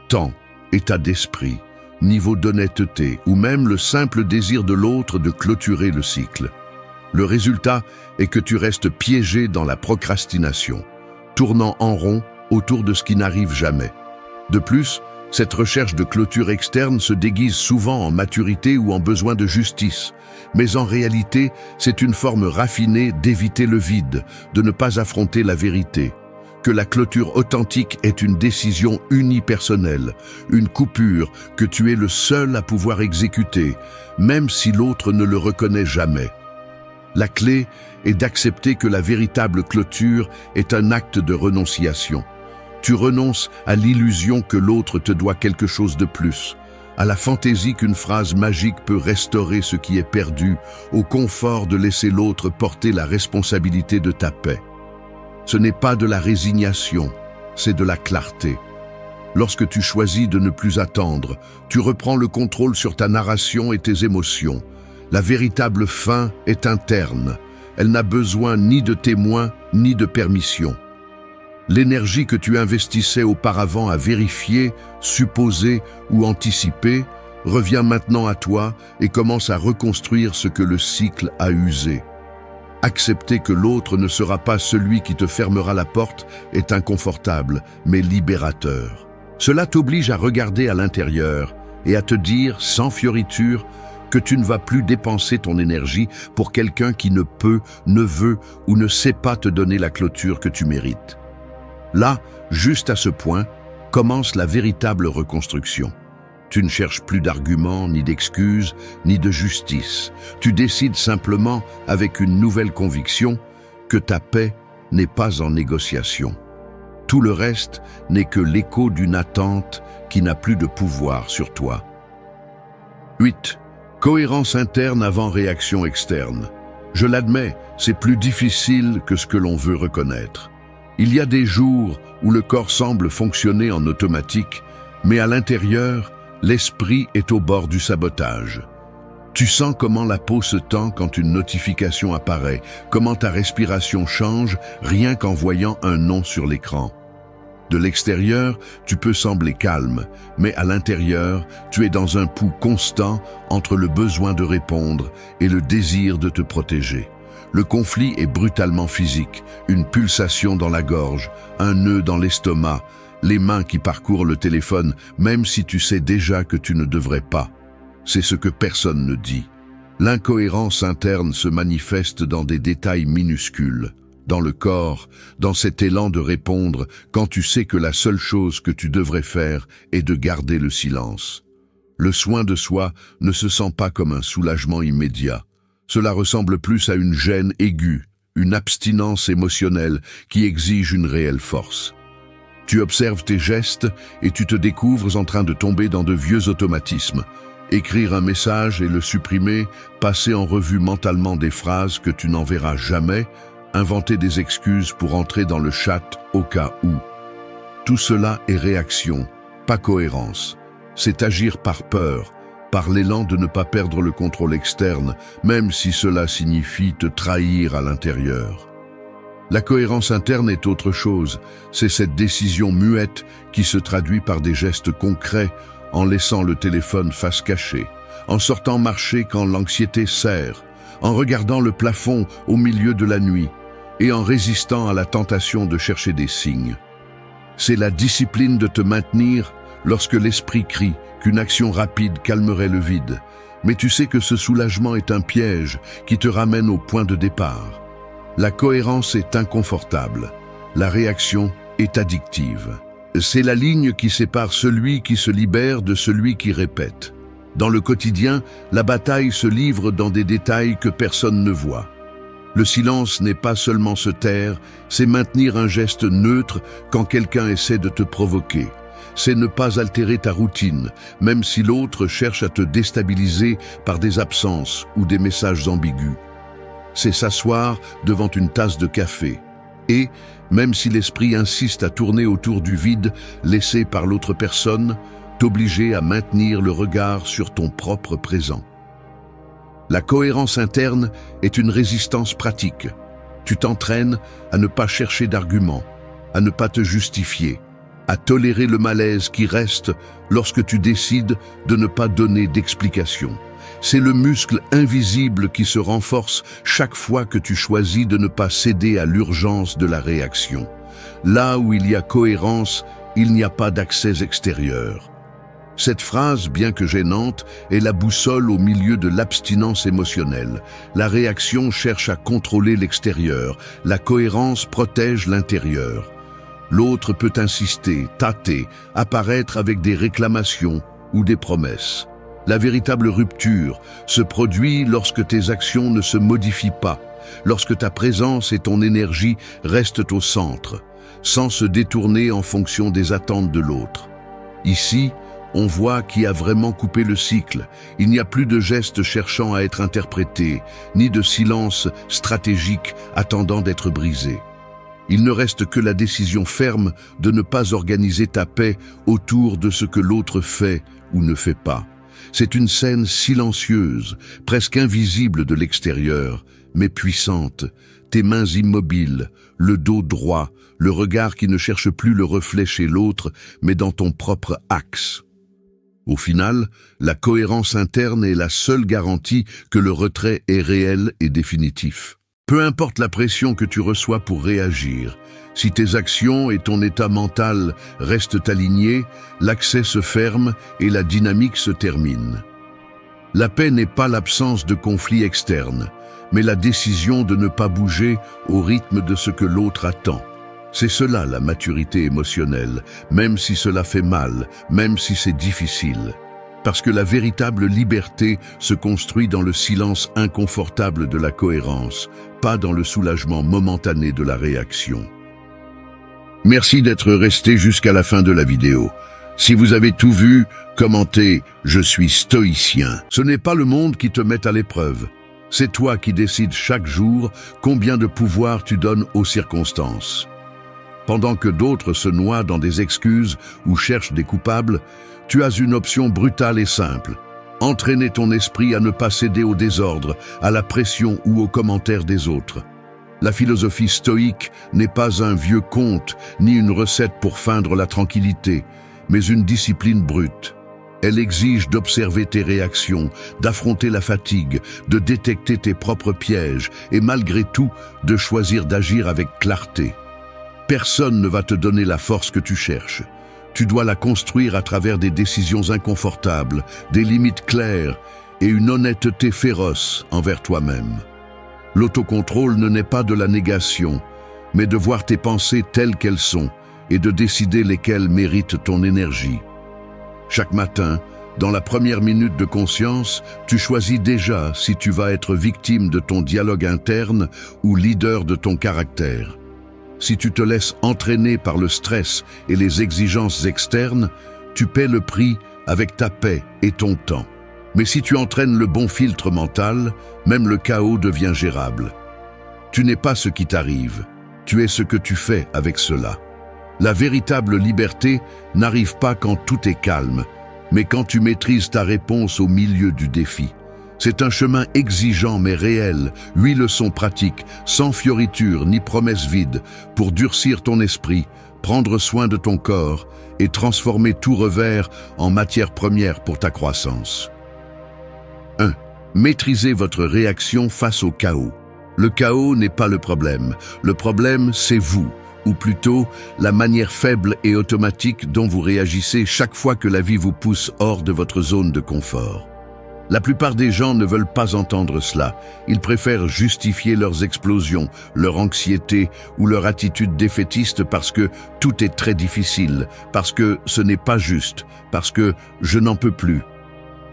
Temps, état d'esprit, niveau d'honnêteté ou même le simple désir de l'autre de clôturer le cycle. Le résultat est que tu restes piégé dans la procrastination, tournant en rond autour de ce qui n'arrive jamais. De plus, cette recherche de clôture externe se déguise souvent en maturité ou en besoin de justice. Mais en réalité, c'est une forme raffinée d'éviter le vide, de ne pas affronter la vérité. Que la clôture authentique est une décision unipersonnelle, une coupure que tu es le seul à pouvoir exécuter, même si l'autre ne le reconnaît jamais. La clé est d'accepter que la véritable clôture est un acte de renonciation. Tu renonces à l'illusion que l'autre te doit quelque chose de plus, à la fantaisie qu'une phrase magique peut restaurer ce qui est perdu, au confort de laisser l'autre porter la responsabilité de ta paix. Ce n'est pas de la résignation, c'est de la clarté. Lorsque tu choisis de ne plus attendre, tu reprends le contrôle sur ta narration et tes émotions. La véritable fin est interne. Elle n'a besoin ni de témoins, ni de permission. L'énergie que tu investissais auparavant à vérifier, supposer ou anticiper revient maintenant à toi et commence à reconstruire ce que le cycle a usé. Accepter que l'autre ne sera pas celui qui te fermera la porte est inconfortable, mais libérateur. Cela t'oblige à regarder à l'intérieur et à te dire, sans fioriture, que tu ne vas plus dépenser ton énergie pour quelqu'un qui ne peut, ne veut ou ne sait pas te donner la clôture que tu mérites. Là, juste à ce point, commence la véritable reconstruction. Tu ne cherches plus d'arguments, ni d'excuses, ni de justice. Tu décides simplement, avec une nouvelle conviction, que ta paix n'est pas en négociation. Tout le reste n'est que l'écho d'une attente qui n'a plus de pouvoir sur toi. 8. Cohérence interne avant réaction externe. Je l'admets, c'est plus difficile que ce que l'on veut reconnaître. Il y a des jours où le corps semble fonctionner en automatique, mais à l'intérieur, l'esprit est au bord du sabotage. Tu sens comment la peau se tend quand une notification apparaît, comment ta respiration change rien qu'en voyant un nom sur l'écran. De l'extérieur, tu peux sembler calme, mais à l'intérieur, tu es dans un pouls constant entre le besoin de répondre et le désir de te protéger. Le conflit est brutalement physique, une pulsation dans la gorge, un nœud dans l'estomac, les mains qui parcourent le téléphone, même si tu sais déjà que tu ne devrais pas. C'est ce que personne ne dit. L'incohérence interne se manifeste dans des détails minuscules, dans le corps, dans cet élan de répondre quand tu sais que la seule chose que tu devrais faire est de garder le silence. Le soin de soi ne se sent pas comme un soulagement immédiat. Cela ressemble plus à une gêne aiguë, une abstinence émotionnelle qui exige une réelle force. Tu observes tes gestes et tu te découvres en train de tomber dans de vieux automatismes. Écrire un message et le supprimer, passer en revue mentalement des phrases que tu n'enverras jamais, inventer des excuses pour entrer dans le chat au cas où. Tout cela est réaction, pas cohérence. C'est agir par peur, par l'élan de ne pas perdre le contrôle externe, même si cela signifie te trahir à l'intérieur. La cohérence interne est autre chose, c'est cette décision muette qui se traduit par des gestes concrets, en laissant le téléphone face cachée, en sortant marcher quand l'anxiété serre, en regardant le plafond au milieu de la nuit, et en résistant à la tentation de chercher des signes. C'est la discipline de te maintenir lorsque l'esprit crie qu'une action rapide calmerait le vide. Mais tu sais que ce soulagement est un piège qui te ramène au point de départ. La cohérence est inconfortable. La réaction est addictive. C'est la ligne qui sépare celui qui se libère de celui qui répète. Dans le quotidien, la bataille se livre dans des détails que personne ne voit. Le silence n'est pas seulement se taire, c'est maintenir un geste neutre quand quelqu'un essaie de te provoquer. C'est ne pas altérer ta routine, même si l'autre cherche à te déstabiliser par des absences ou des messages ambigus. C'est s'asseoir devant une tasse de café. Et, même si l'esprit insiste à tourner autour du vide laissé par l'autre personne, t'obliger à maintenir le regard sur ton propre présent. La cohérence interne est une résistance pratique. Tu t'entraînes à ne pas chercher d'arguments, à ne pas te justifier, à tolérer le malaise qui reste lorsque tu décides de ne pas donner d'explication. C'est le muscle invisible qui se renforce chaque fois que tu choisis de ne pas céder à l'urgence de la réaction. Là où il y a cohérence, il n'y a pas d'accès extérieur. Cette phrase, bien que gênante, est la boussole au milieu de l'abstinence émotionnelle. La réaction cherche à contrôler l'extérieur, la cohérence protège l'intérieur. L'autre peut insister, tâter, apparaître avec des réclamations ou des promesses. La véritable rupture se produit lorsque tes actions ne se modifient pas, lorsque ta présence et ton énergie restent au centre, sans se détourner en fonction des attentes de l'autre. Ici, on voit qui a vraiment coupé le cycle. Il n'y a plus de gestes cherchant à être interprétés, ni de silence stratégique attendant d'être brisé. Il ne reste que la décision ferme de ne pas organiser ta paix autour de ce que l'autre fait ou ne fait pas. C'est une scène silencieuse, presque invisible de l'extérieur, mais puissante. Tes mains immobiles, le dos droit, le regard qui ne cherche plus le reflet chez l'autre, mais dans ton propre axe. Au final, la cohérence interne est la seule garantie que le retrait est réel et définitif. Peu importe la pression que tu reçois pour réagir, si tes actions et ton état mental restent alignés, l'accès se ferme et la dynamique se termine. La paix n'est pas l'absence de conflits externes, mais la décision de ne pas bouger au rythme de ce que l'autre attend. C'est cela la maturité émotionnelle, même si cela fait mal, même si c'est difficile. Parce que la véritable liberté se construit dans le silence inconfortable de la cohérence, pas dans le soulagement momentané de la réaction. Merci d'être resté jusqu'à la fin de la vidéo. Si vous avez tout vu, commentez « Je suis stoïcien ». Ce n'est pas le monde qui te met à l'épreuve. C'est toi qui décides chaque jour combien de pouvoir tu donnes aux circonstances. Pendant que d'autres se noient dans des excuses ou cherchent des coupables, tu as une option brutale et simple. Entraîner ton esprit à ne pas céder au désordre, à la pression ou aux commentaires des autres. La philosophie stoïque n'est pas un vieux conte, ni une recette pour feindre la tranquillité, mais une discipline brute. Elle exige d'observer tes réactions, d'affronter la fatigue, de détecter tes propres pièges et malgré tout, de choisir d'agir avec clarté. Personne ne va te donner la force que tu cherches. Tu dois la construire à travers des décisions inconfortables, des limites claires et une honnêteté féroce envers toi-même. L'autocontrôle ne naît pas de la négation, mais de voir tes pensées telles qu'elles sont et de décider lesquelles méritent ton énergie. Chaque matin, dans la première minute de conscience, tu choisis déjà si tu vas être victime de ton dialogue interne ou leader de ton caractère. Si tu te laisses entraîner par le stress et les exigences externes, tu paies le prix avec ta paix et ton temps. Mais si tu entraînes le bon filtre mental, même le chaos devient gérable. Tu n'es pas ce qui t'arrive, tu es ce que tu fais avec cela. La véritable liberté n'arrive pas quand tout est calme, mais quand tu maîtrises ta réponse au milieu du défi. C'est un chemin exigeant mais réel, 8 leçons pratiques, sans fioritures ni promesses vides, pour durcir ton esprit, prendre soin de ton corps et transformer tout revers en matière première pour ta croissance. 1. Maîtrisez votre réaction face au chaos. Le chaos n'est pas le problème c'est vous, ou plutôt la manière faible et automatique dont vous réagissez chaque fois que la vie vous pousse hors de votre zone de confort. La plupart des gens ne veulent pas entendre cela. Ils préfèrent justifier leurs explosions, leur anxiété ou leur attitude défaitiste parce que tout est très difficile, parce que ce n'est pas juste, parce que je n'en peux plus.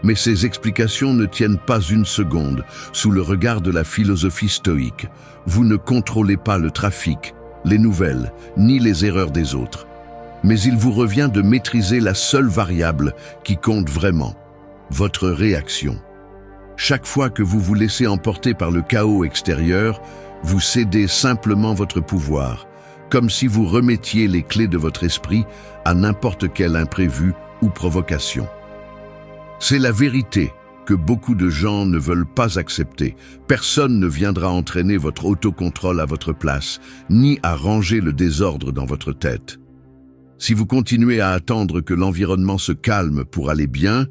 Mais ces explications ne tiennent pas une seconde sous le regard de la philosophie stoïque. Vous ne contrôlez pas le trafic, les nouvelles, ni les erreurs des autres. Mais il vous revient de maîtriser la seule variable qui compte vraiment, votre réaction. Chaque fois que vous vous laissez emporter par le chaos extérieur, vous cédez simplement votre pouvoir, comme si vous remettiez les clés de votre esprit à n'importe quel imprévu ou provocation. C'est la vérité que beaucoup de gens ne veulent pas accepter. Personne ne viendra entraîner votre autocontrôle à votre place, ni à ranger le désordre dans votre tête. Si vous continuez à attendre que l'environnement se calme pour aller bien,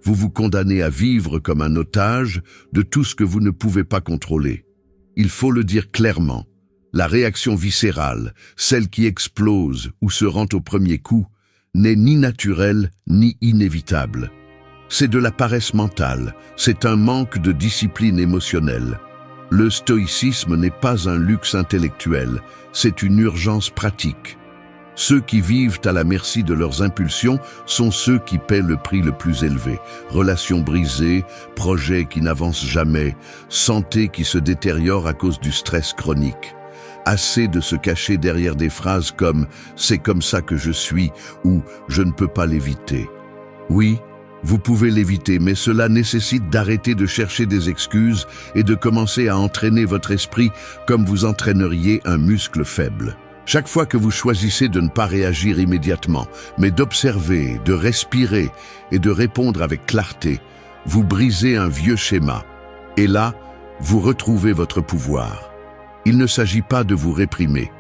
vous vous condamnez à vivre comme un otage de tout ce que vous ne pouvez pas contrôler. Il faut le dire clairement, la réaction viscérale, celle qui explose ou se rend au premier coup, n'est ni naturelle ni inévitable. C'est de la paresse mentale, c'est un manque de discipline émotionnelle. Le stoïcisme n'est pas un luxe intellectuel, c'est une urgence pratique. Ceux qui vivent à la merci de leurs impulsions sont ceux qui paient le prix le plus élevé. Relations brisées, projets qui n'avancent jamais, santé qui se détériore à cause du stress chronique. Assez de se cacher derrière des phrases comme « c'est comme ça que je suis » ou « je ne peux pas l'éviter ». Oui, vous pouvez l'éviter, mais cela nécessite d'arrêter de chercher des excuses et de commencer à entraîner votre esprit comme vous entraîneriez un muscle faible. Chaque fois que vous choisissez de ne pas réagir immédiatement, mais d'observer, de respirer et de répondre avec clarté, vous brisez un vieux schéma. Et là, vous retrouvez votre pouvoir. Il ne s'agit pas de vous réprimer.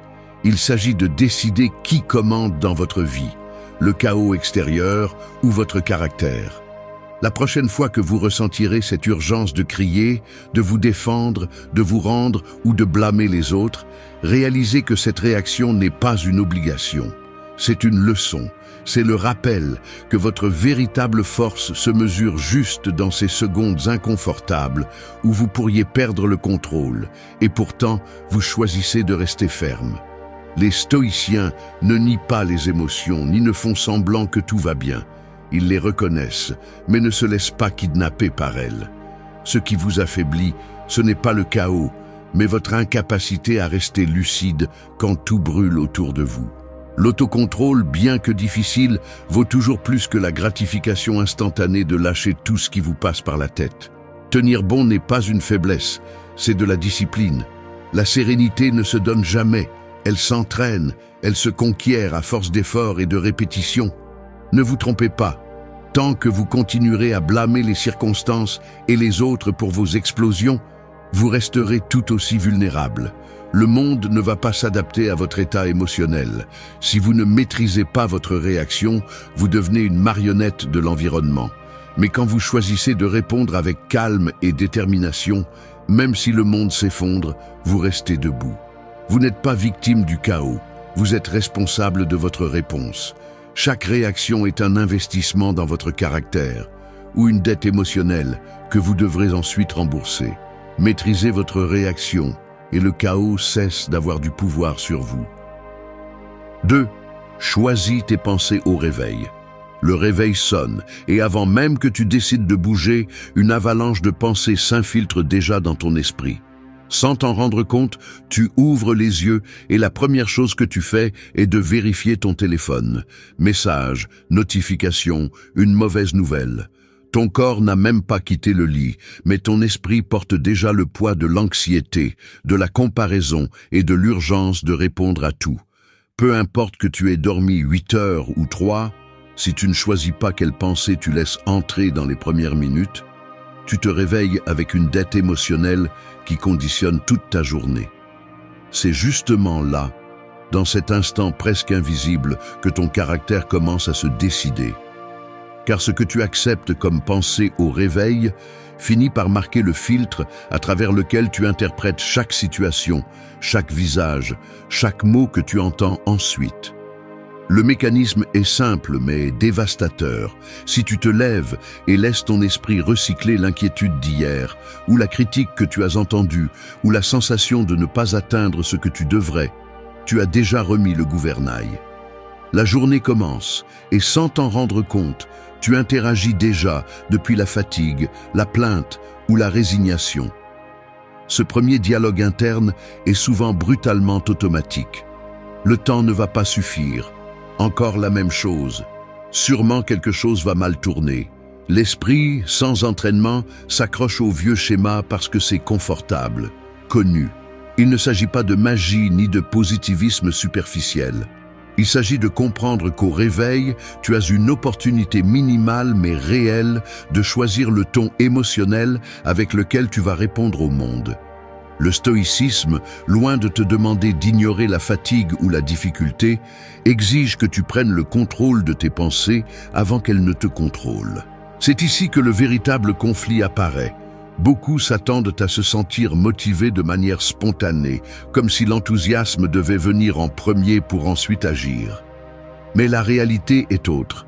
Il s'agit de décider qui commande dans votre vie, le chaos extérieur ou votre caractère. La prochaine fois que vous ressentirez cette urgence de crier, de vous défendre, de vous rendre ou de blâmer les autres, réalisez que cette réaction n'est pas une obligation. C'est une leçon, c'est le rappel que votre véritable force se mesure juste dans ces secondes inconfortables où vous pourriez perdre le contrôle, et pourtant vous choisissez de rester ferme. Les stoïciens ne nient pas les émotions ni ne font semblant que tout va bien. Ils les reconnaissent, mais ne se laissent pas kidnapper par elles. Ce qui vous affaiblit, ce n'est pas le chaos, mais votre incapacité à rester lucide quand tout brûle autour de vous. L'autocontrôle, bien que difficile, vaut toujours plus que la gratification instantanée de lâcher tout ce qui vous passe par la tête. Tenir bon n'est pas une faiblesse, c'est de la discipline. La sérénité ne se donne jamais, elle s'entraîne, elle se conquiert à force d'efforts et de répétitions. Ne vous trompez pas, tant que vous continuerez à blâmer les circonstances et les autres pour vos explosions, vous resterez tout aussi vulnérable. Le monde ne va pas s'adapter à votre état émotionnel. Si vous ne maîtrisez pas votre réaction, vous devenez une marionnette de l'environnement. Mais quand vous choisissez de répondre avec calme et détermination, même si le monde s'effondre, vous restez debout. Vous n'êtes pas victime du chaos, vous êtes responsable de votre réponse. Chaque réaction est un investissement dans votre caractère ou une dette émotionnelle que vous devrez ensuite rembourser. Maîtrisez votre réaction et le chaos cesse d'avoir du pouvoir sur vous. 2. Choisis tes pensées au réveil. Le réveil sonne et avant même que tu décides de bouger, une avalanche de pensées s'infiltre déjà dans ton esprit. Sans t'en rendre compte, tu ouvres les yeux et la première chose que tu fais est de vérifier ton téléphone. Message, notification, une mauvaise nouvelle. Ton corps n'a même pas quitté le lit, mais ton esprit porte déjà le poids de l'anxiété, de la comparaison et de l'urgence de répondre à tout. Peu importe que tu aies dormi 8 heures ou 3, si tu ne choisis pas quelle pensée tu laisses entrer dans les premières minutes, tu te réveilles avec une dette émotionnelle qui conditionne toute ta journée. C'est justement là, dans cet instant presque invisible, que ton caractère commence à se décider. Car ce que tu acceptes comme pensée au réveil finit par marquer le filtre à travers lequel tu interprètes chaque situation, chaque visage, chaque mot que tu entends ensuite. Le mécanisme est simple mais dévastateur. Si tu te lèves et laisses ton esprit recycler l'inquiétude d'hier, ou la critique que tu as entendue, ou la sensation de ne pas atteindre ce que tu devrais, tu as déjà remis le gouvernail. La journée commence et sans t'en rendre compte, tu interagis déjà depuis la fatigue, la plainte ou la résignation. Ce premier dialogue interne est souvent brutalement automatique. Le temps ne va pas suffire. Encore la même chose. Sûrement quelque chose va mal tourner. L'esprit, sans entraînement, s'accroche au vieux schéma parce que c'est confortable, connu. Il ne s'agit pas de magie ni de positivisme superficiel. Il s'agit de comprendre qu'au réveil, tu as une opportunité minimale mais réelle de choisir le ton émotionnel avec lequel tu vas répondre au monde. Le stoïcisme, loin de te demander d'ignorer la fatigue ou la difficulté, exige que tu prennes le contrôle de tes pensées avant qu'elles ne te contrôlent. C'est ici que le véritable conflit apparaît. Beaucoup s'attendent à se sentir motivés de manière spontanée, comme si l'enthousiasme devait venir en premier pour ensuite agir. Mais la réalité est autre.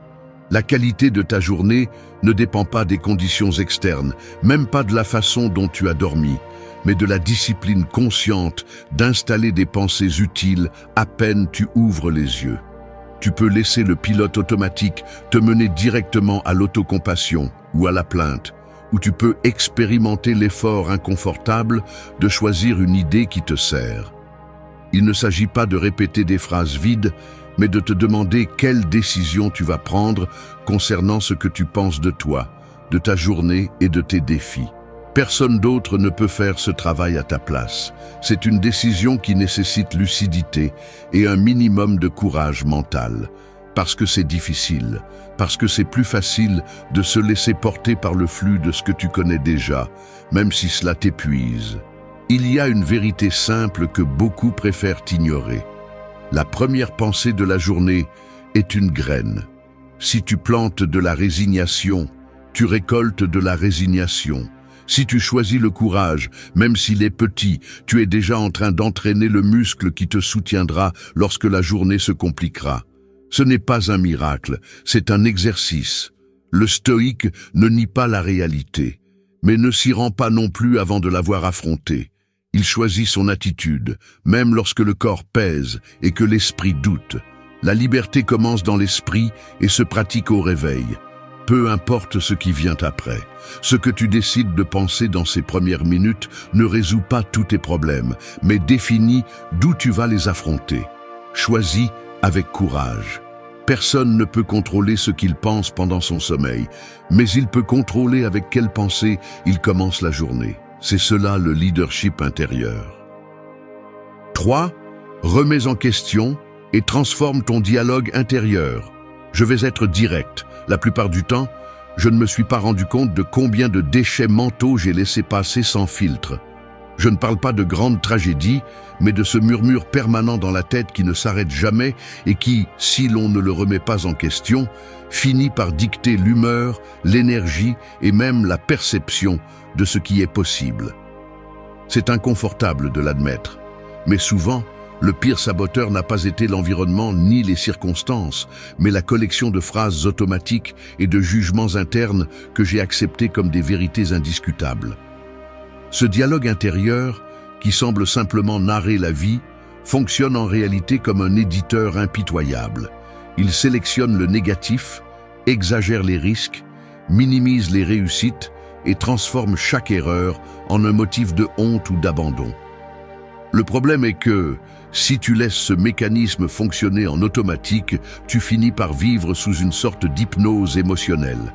La qualité de ta journée ne dépend pas des conditions externes, même pas de la façon dont tu as dormi, mais de la discipline consciente d'installer des pensées utiles à peine tu ouvres les yeux. Tu peux laisser le pilote automatique te mener directement à l'autocompassion ou à la plainte, ou tu peux expérimenter l'effort inconfortable de choisir une idée qui te sert. Il ne s'agit pas de répéter des phrases vides, mais de te demander quelle décision tu vas prendre concernant ce que tu penses de toi, de ta journée et de tes défis. Personne d'autre ne peut faire ce travail à ta place. C'est une décision qui nécessite lucidité et un minimum de courage mental. Parce que c'est difficile, parce que c'est plus facile de se laisser porter par le flux de ce que tu connais déjà, même si cela t'épuise. Il y a une vérité simple que beaucoup préfèrent ignorer. La première pensée de la journée est une graine. Si tu plantes de la résignation, tu récoltes de la résignation. Si tu choisis le courage, même s'il est petit, tu es déjà en train d'entraîner le muscle qui te soutiendra lorsque la journée se compliquera. Ce n'est pas un miracle, c'est un exercice. Le stoïque ne nie pas la réalité, mais ne s'y rend pas non plus avant de l'avoir affrontée. Il choisit son attitude, même lorsque le corps pèse et que l'esprit doute. La liberté commence dans l'esprit et se pratique au réveil. Peu importe ce qui vient après. Ce que tu décides de penser dans ces premières minutes ne résout pas tous tes problèmes, mais définit d'où tu vas les affronter. Choisis avec courage. Personne ne peut contrôler ce qu'il pense pendant son sommeil, mais il peut contrôler avec quelle pensée il commence la journée. C'est cela le leadership intérieur. 3. Remets en question et transforme ton dialogue intérieur. Je vais être direct. La plupart du temps, je ne me suis pas rendu compte de combien de déchets mentaux j'ai laissé passer sans filtre. Je ne parle pas de grandes tragédies, mais de ce murmure permanent dans la tête qui ne s'arrête jamais et qui, si l'on ne le remet pas en question, finit par dicter l'humeur, l'énergie et même la perception de ce qui est possible. C'est inconfortable de l'admettre, mais souvent, le pire saboteur n'a pas été l'environnement ni les circonstances, mais la collection de phrases automatiques et de jugements internes que j'ai acceptés comme des vérités indiscutables. Ce dialogue intérieur, qui semble simplement narrer la vie, fonctionne en réalité comme un éditeur impitoyable. Il sélectionne le négatif, exagère les risques, minimise les réussites et transforme chaque erreur en un motif de honte ou d'abandon. Le problème est que, si tu laisses ce mécanisme fonctionner en automatique, tu finis par vivre sous une sorte d'hypnose émotionnelle.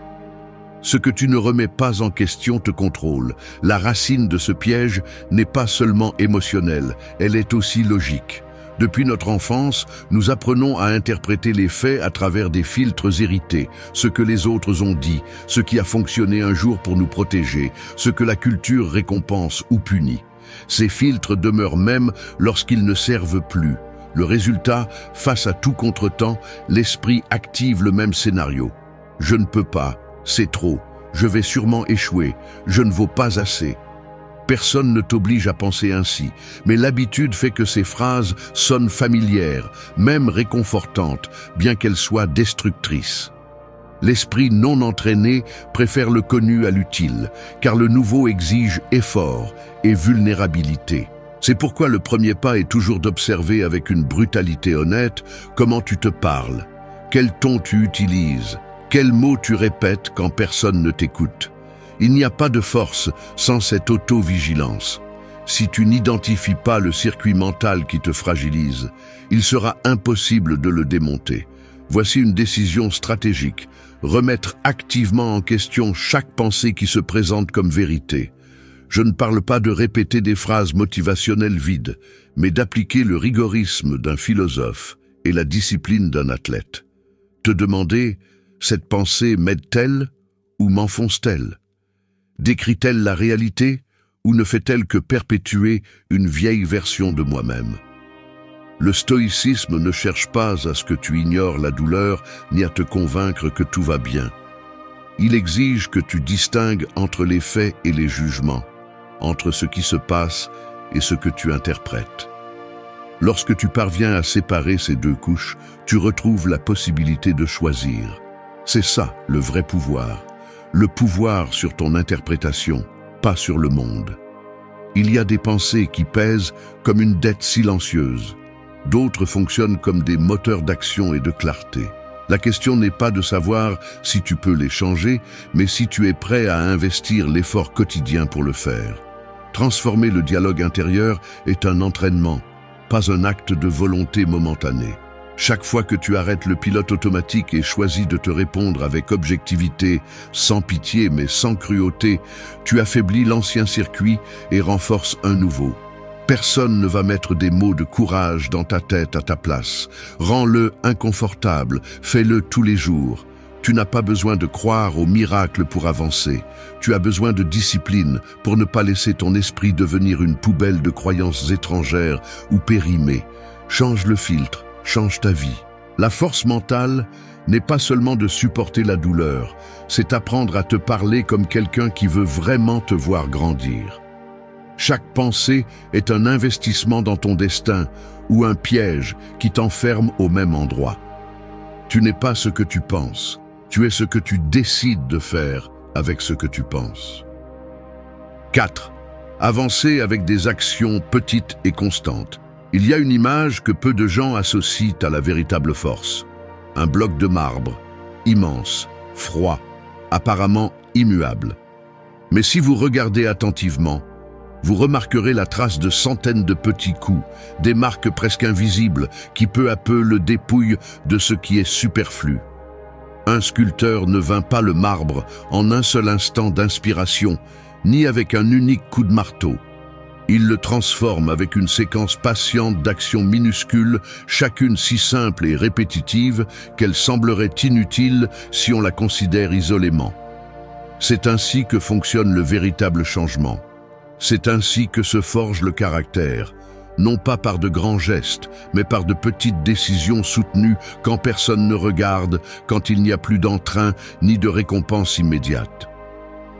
Ce que tu ne remets pas en question te contrôle. La racine de ce piège n'est pas seulement émotionnelle, elle est aussi logique. Depuis notre enfance, nous apprenons à interpréter les faits à travers des filtres hérités, ce que les autres ont dit, ce qui a fonctionné un jour pour nous protéger, ce que la culture récompense ou punit. Ces filtres demeurent même lorsqu'ils ne servent plus. Le résultat, face à tout contretemps, l'esprit active le même scénario. Je ne peux pas, c'est trop, je vais sûrement échouer, je ne vaux pas assez. Personne ne t'oblige à penser ainsi, mais l'habitude fait que ces phrases sonnent familières, même réconfortantes, bien qu'elles soient destructrices. L'esprit non entraîné préfère le connu à l'utile, car le nouveau exige effort et vulnérabilité. C'est pourquoi le premier pas est toujours d'observer avec une brutalité honnête comment tu te parles, quel ton tu utilises, quels mots tu répètes quand personne ne t'écoute. Il n'y a pas de force sans cette auto-vigilance. Si tu n'identifies pas le circuit mental qui te fragilise, il sera impossible de le démonter. Voici une décision stratégique. Remettre activement en question chaque pensée qui se présente comme vérité. Je ne parle pas de répéter des phrases motivationnelles vides, mais d'appliquer le rigorisme d'un philosophe et la discipline d'un athlète. Te demander, cette pensée m'aide-t-elle ou m'enfonce-t-elle? Décrit-elle la réalité ou ne fait-elle que perpétuer une vieille version de moi-même? Le stoïcisme ne cherche pas à ce que tu ignores la douleur ni à te convaincre que tout va bien. Il exige que tu distingues entre les faits et les jugements, entre ce qui se passe et ce que tu interprètes. Lorsque tu parviens à séparer ces deux couches, tu retrouves la possibilité de choisir. C'est ça le vrai pouvoir. Le pouvoir sur ton interprétation, pas sur le monde. Il y a des pensées qui pèsent comme une dette silencieuse. D'autres fonctionnent comme des moteurs d'action et de clarté. La question n'est pas de savoir si tu peux les changer, mais si tu es prêt à investir l'effort quotidien pour le faire. Transformer le dialogue intérieur est un entraînement, pas un acte de volonté momentanée. Chaque fois que tu arrêtes le pilote automatique et choisis de te répondre avec objectivité, sans pitié mais sans cruauté, tu affaiblis l'ancien circuit et renforces un nouveau. Personne ne va mettre des mots de courage dans ta tête à ta place. Rends-le inconfortable, fais-le tous les jours. Tu n'as pas besoin de croire au miracle pour avancer. Tu as besoin de discipline pour ne pas laisser ton esprit devenir une poubelle de croyances étrangères ou périmées. Change le filtre, change ta vie. La force mentale n'est pas seulement de supporter la douleur, c'est apprendre à te parler comme quelqu'un qui veut vraiment te voir grandir. Chaque pensée est un investissement dans ton destin ou un piège qui t'enferme au même endroit. Tu n'es pas ce que tu penses, tu es ce que tu décides de faire avec ce que tu penses. 4. Avancer avec des actions petites et constantes. Il y a une image que peu de gens associent à la véritable force. Un bloc de marbre, immense, froid, apparemment immuable. Mais si vous regardez attentivement, vous remarquerez la trace de centaines de petits coups, des marques presque invisibles qui peu à peu le dépouillent de ce qui est superflu. Un sculpteur ne vint pas le marbre en un seul instant d'inspiration, ni avec un unique coup de marteau. Il le transforme avec une séquence patiente d'actions minuscules, chacune si simple et répétitive qu'elle semblerait inutile si on la considère isolément. C'est ainsi que fonctionne le véritable changement. C'est ainsi que se forge le caractère, non pas par de grands gestes, mais par de petites décisions soutenues quand personne ne regarde, quand il n'y a plus d'entrain ni de récompense immédiate.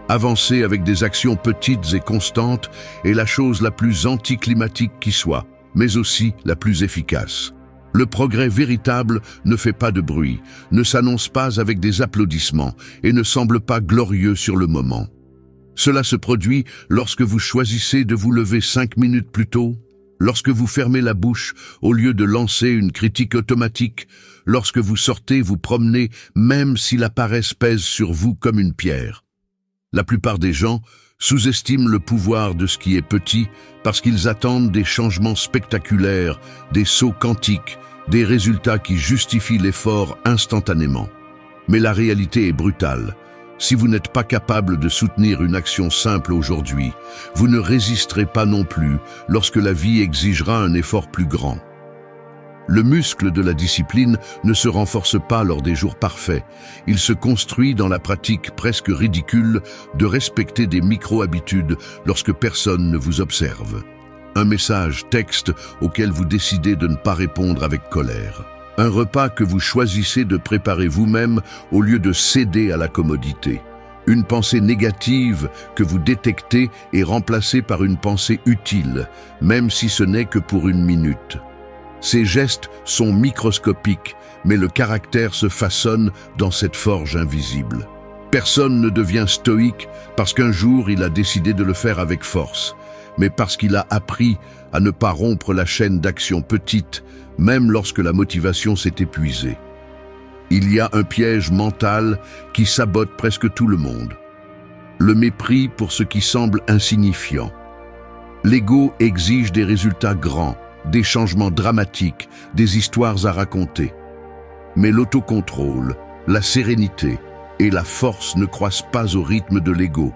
Avancer avec des actions petites et constantes est la chose la plus anticlimatique qui soit, mais aussi la plus efficace. Le progrès véritable ne fait pas de bruit, ne s'annonce pas avec des applaudissements et ne semble pas glorieux sur le moment. Cela se produit lorsque vous choisissez de vous lever 5 minutes plus tôt, lorsque vous fermez la bouche au lieu de lancer une critique automatique, lorsque vous sortez vous promener même si la paresse pèse sur vous comme une pierre. La plupart des gens sous-estiment le pouvoir de ce qui est petit parce qu'ils attendent des changements spectaculaires, des sauts quantiques, des résultats qui justifient l'effort instantanément. Mais la réalité est brutale. Si vous n'êtes pas capable de soutenir une action simple aujourd'hui, vous ne résisterez pas non plus lorsque la vie exigera un effort plus grand. Le muscle de la discipline ne se renforce pas lors des jours parfaits. Il se construit dans la pratique presque ridicule de respecter des micro-habitudes lorsque personne ne vous observe. Un message texte auquel vous décidez de ne pas répondre avec colère. Un repas que vous choisissez de préparer vous-même au lieu de céder à la commodité. Une pensée négative que vous détectez est remplacée par une pensée utile, même si ce n'est que pour 1 minute. Ces gestes sont microscopiques, mais le caractère se façonne dans cette forge invisible. Personne ne devient stoïque parce qu'un jour il a décidé de le faire avec force, mais parce qu'il a appris à ne pas rompre la chaîne d'actions petites, même lorsque la motivation s'est épuisée. Il y a un piège mental qui sabote presque tout le monde. Le mépris pour ce qui semble insignifiant. L'ego exige des résultats grands, des changements dramatiques, des histoires à raconter. Mais l'autocontrôle, la sérénité et la force ne croissent pas au rythme de l'ego.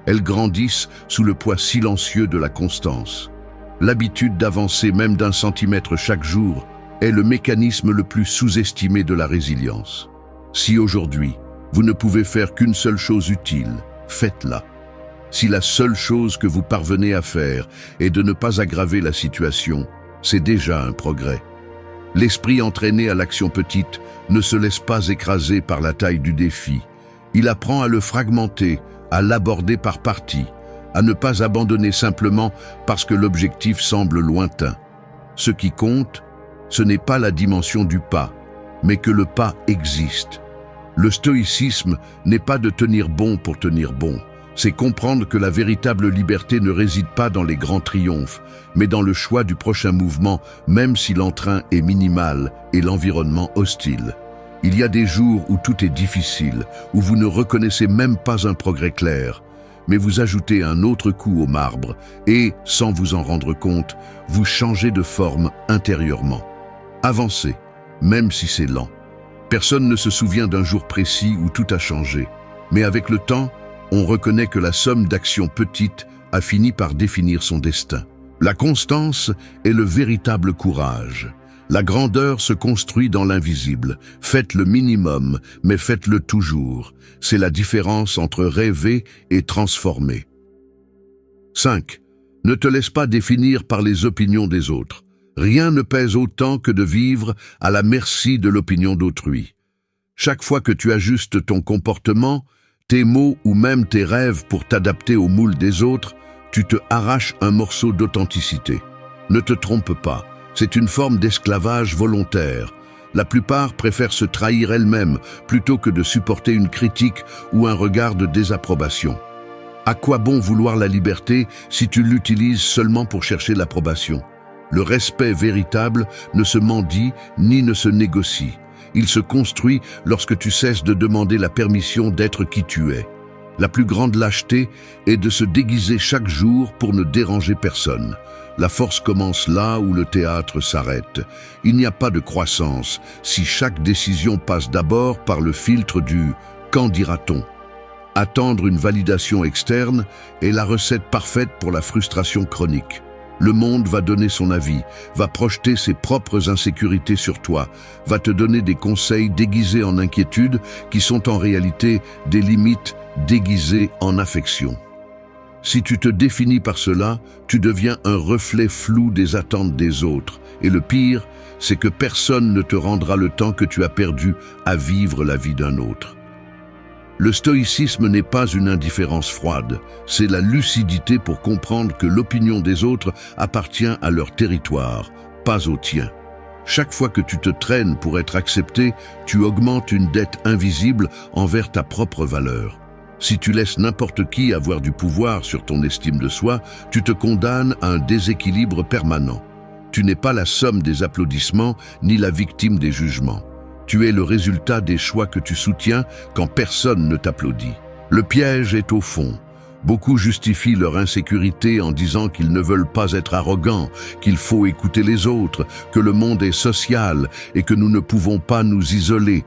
Elles grandissent sous le poids silencieux de la constance. L'habitude d'avancer même d'1 centimètre chaque jour est le mécanisme le plus sous-estimé de la résilience. Si aujourd'hui, vous ne pouvez faire qu'une seule chose utile, faites-la. Si la seule chose que vous parvenez à faire est de ne pas aggraver la situation, c'est déjà un progrès. L'esprit entraîné à l'action petite ne se laisse pas écraser par la taille du défi. Il apprend à le fragmenter, à l'aborder par parties, à ne pas abandonner simplement parce que l'objectif semble lointain. Ce qui compte, ce n'est pas la dimension du pas, mais que le pas existe. Le stoïcisme n'est pas de tenir bon pour tenir bon. C'est comprendre que la véritable liberté ne réside pas dans les grands triomphes, mais dans le choix du prochain mouvement, même si l'entrain est minimal et l'environnement hostile. Il y a des jours où tout est difficile, où vous ne reconnaissez même pas un progrès clair, mais vous ajoutez un autre coup au marbre et, sans vous en rendre compte, vous changez de forme intérieurement. Avancez, même si c'est lent. Personne ne se souvient d'un jour précis où tout a changé, mais avec le temps, on reconnaît que la somme d'actions petites a fini par définir son destin. La constance est le véritable courage. La grandeur se construit dans l'invisible. Faites le minimum, mais faites-le toujours. C'est la différence entre rêver et transformer. 5. Ne te laisse pas définir par les opinions des autres. Rien ne pèse autant que de vivre à la merci de l'opinion d'autrui. Chaque fois que tu ajustes ton comportement, tes mots ou même tes rêves pour t'adapter au moule des autres, tu te arraches un morceau d'authenticité. Ne te trompe pas, c'est une forme d'esclavage volontaire. La plupart préfèrent se trahir elles-mêmes plutôt que de supporter une critique ou un regard de désapprobation. À quoi bon vouloir la liberté si tu l'utilises seulement pour chercher l'approbation? Le respect véritable ne se mendie ni ne se négocie. Il se construit lorsque tu cesses de demander la permission d'être qui tu es. La plus grande lâcheté est de se déguiser chaque jour pour ne déranger personne. La force commence là où le théâtre s'arrête. Il n'y a pas de croissance si chaque décision passe d'abord par le filtre du « qu'en dira-t-on ». Attendre une validation externe est la recette parfaite pour la frustration chronique. Le monde va donner son avis, va projeter ses propres insécurités sur toi, va te donner des conseils déguisés en inquiétude qui sont en réalité des limites déguisées en affection. Si tu te définis par cela, tu deviens un reflet flou des attentes des autres. Et le pire, c'est que personne ne te rendra le temps que tu as perdu à vivre la vie d'un autre. Le stoïcisme n'est pas une indifférence froide, c'est la lucidité pour comprendre que l'opinion des autres appartient à leur territoire, pas au tien. Chaque fois que tu te traînes pour être accepté, tu augmentes une dette invisible envers ta propre valeur. Si tu laisses n'importe qui avoir du pouvoir sur ton estime de soi, tu te condamnes à un déséquilibre permanent. Tu n'es pas la somme des applaudissements ni la victime des jugements. Tu es le résultat des choix que tu soutiens quand personne ne t'applaudit. Le piège est au fond. Beaucoup justifient leur insécurité en disant qu'ils ne veulent pas être arrogants, qu'il faut écouter les autres, que le monde est social et que nous ne pouvons pas nous isoler.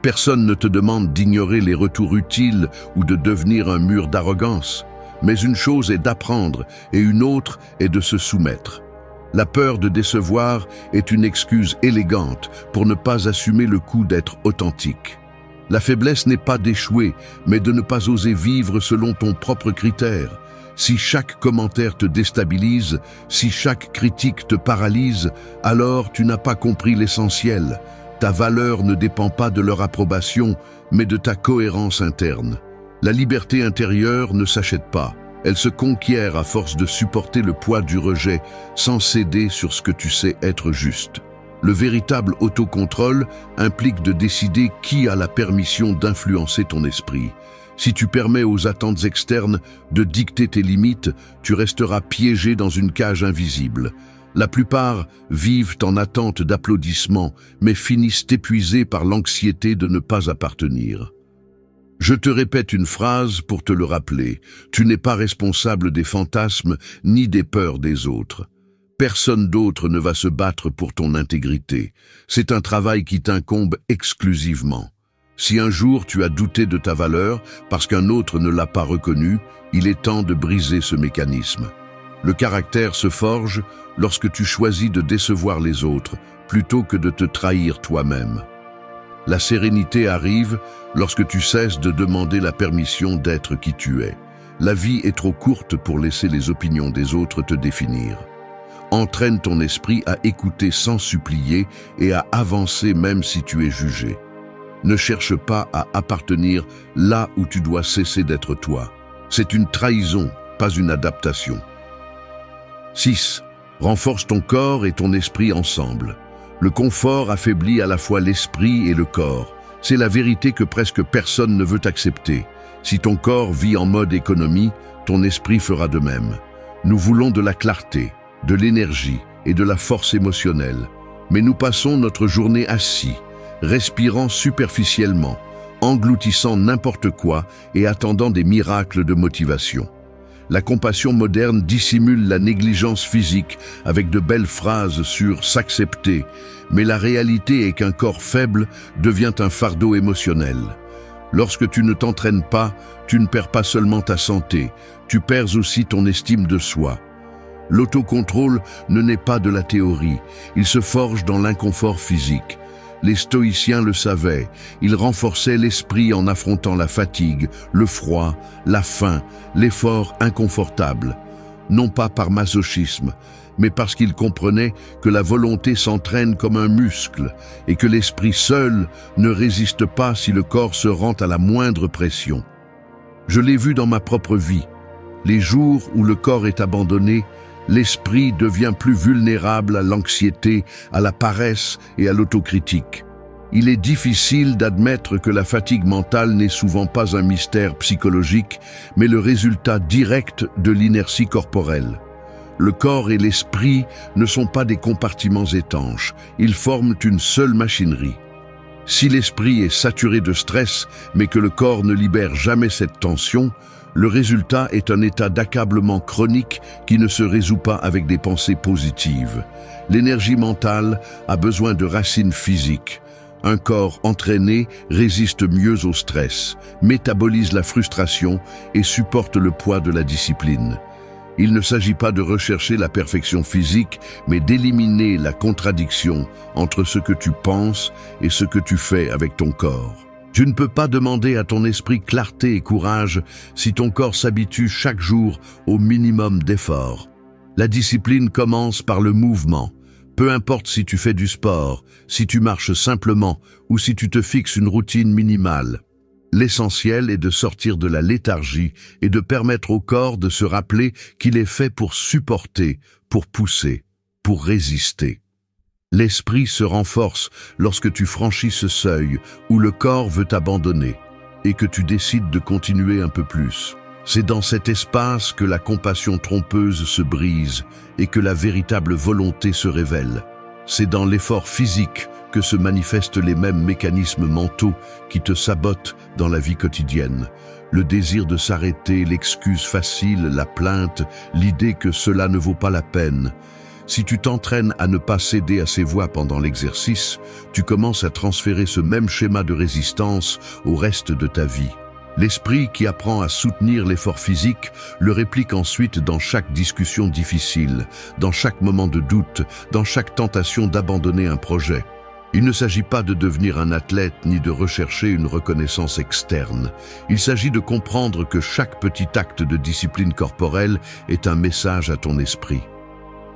Personne ne te demande d'ignorer les retours utiles ou de devenir un mur d'arrogance. Mais une chose est d'apprendre et une autre est de se soumettre. La peur de décevoir est une excuse élégante pour ne pas assumer le coût d'être authentique. La faiblesse n'est pas d'échouer, mais de ne pas oser vivre selon ton propre critère. Si chaque commentaire te déstabilise, si chaque critique te paralyse, alors tu n'as pas compris l'essentiel. Ta valeur ne dépend pas de leur approbation, mais de ta cohérence interne. La liberté intérieure ne s'achète pas. Elle se conquiert à force de supporter le poids du rejet sans céder sur ce que tu sais être juste. Le véritable autocontrôle implique de décider qui a la permission d'influencer ton esprit. Si tu permets aux attentes externes de dicter tes limites, tu resteras piégé dans une cage invisible. La plupart vivent en attente d'applaudissements, mais finissent épuisés par l'anxiété de ne pas appartenir. Je te répète une phrase pour te le rappeler. Tu n'es pas responsable des fantasmes ni des peurs des autres. Personne d'autre ne va se battre pour ton intégrité. C'est un travail qui t'incombe exclusivement. Si un jour tu as douté de ta valeur parce qu'un autre ne l'a pas reconnue, il est temps de briser ce mécanisme. Le caractère se forge lorsque tu choisis de décevoir les autres plutôt que de te trahir toi-même. La sérénité arrive lorsque tu cesses de demander la permission d'être qui tu es. La vie est trop courte pour laisser les opinions des autres te définir. Entraîne ton esprit à écouter sans supplier et à avancer même si tu es jugé. Ne cherche pas à appartenir là où tu dois cesser d'être toi. C'est une trahison, pas une adaptation. 6. Renforce ton corps et ton esprit ensemble. Le confort affaiblit à la fois l'esprit et le corps. C'est la vérité que presque personne ne veut accepter. Si ton corps vit en mode économie, ton esprit fera de même. Nous voulons de la clarté, de l'énergie et de la force émotionnelle. Mais nous passons notre journée assis, respirant superficiellement, engloutissant n'importe quoi et attendant des miracles de motivation. La compassion moderne dissimule la négligence physique avec de belles phrases sur s'accepter, mais la réalité est qu'un corps faible devient un fardeau émotionnel. Lorsque tu ne t'entraînes pas, tu ne perds pas seulement ta santé, tu perds aussi ton estime de soi. L'autocontrôle ne naît pas de la théorie, il se forge dans l'inconfort physique. Les stoïciens le savaient, ils renforçaient l'esprit en affrontant la fatigue, le froid, la faim, l'effort inconfortable. Non pas par masochisme, mais parce qu'ils comprenaient que la volonté s'entraîne comme un muscle et que l'esprit seul ne résiste pas si le corps se rend à la moindre pression. Je l'ai vu dans ma propre vie. Les jours où le corps est abandonné, l'esprit devient plus vulnérable à l'anxiété, à la paresse et à l'autocritique. Il est difficile d'admettre que la fatigue mentale n'est souvent pas un mystère psychologique, mais le résultat direct de l'inertie corporelle. Le corps et l'esprit ne sont pas des compartiments étanches, ils forment une seule machinerie. Si l'esprit est saturé de stress, mais que le corps ne libère jamais cette tension, le résultat est un état d'accablement chronique qui ne se résout pas avec des pensées positives. L'énergie mentale a besoin de racines physiques. Un corps entraîné résiste mieux au stress, métabolise la frustration et supporte le poids de la discipline. Il ne s'agit pas de rechercher la perfection physique, mais d'éliminer la contradiction entre ce que tu penses et ce que tu fais avec ton corps. Tu ne peux pas demander à ton esprit clarté et courage si ton corps s'habitue chaque jour au minimum d'efforts. La discipline commence par le mouvement. Peu importe si tu fais du sport, si tu marches simplement ou si tu te fixes une routine minimale. L'essentiel est de sortir de la léthargie et de permettre au corps de se rappeler qu'il est fait pour supporter, pour pousser, pour résister. L'esprit se renforce lorsque tu franchis ce seuil où le corps veut t'abandonner et que tu décides de continuer un peu plus. C'est dans cet espace que la compassion trompeuse se brise et que la véritable volonté se révèle. C'est dans l'effort physique que se manifestent les mêmes mécanismes mentaux qui te sabotent dans la vie quotidienne. Le désir de s'arrêter, l'excuse facile, la plainte, l'idée que cela ne vaut pas la peine. Si tu t'entraînes à ne pas céder à ces voix pendant l'exercice, tu commences à transférer ce même schéma de résistance au reste de ta vie. L'esprit qui apprend à soutenir l'effort physique le réplique ensuite dans chaque discussion difficile, dans chaque moment de doute, dans chaque tentation d'abandonner un projet. Il ne s'agit pas de devenir un athlète ni de rechercher une reconnaissance externe. Il s'agit de comprendre que chaque petit acte de discipline corporelle est un message à ton esprit.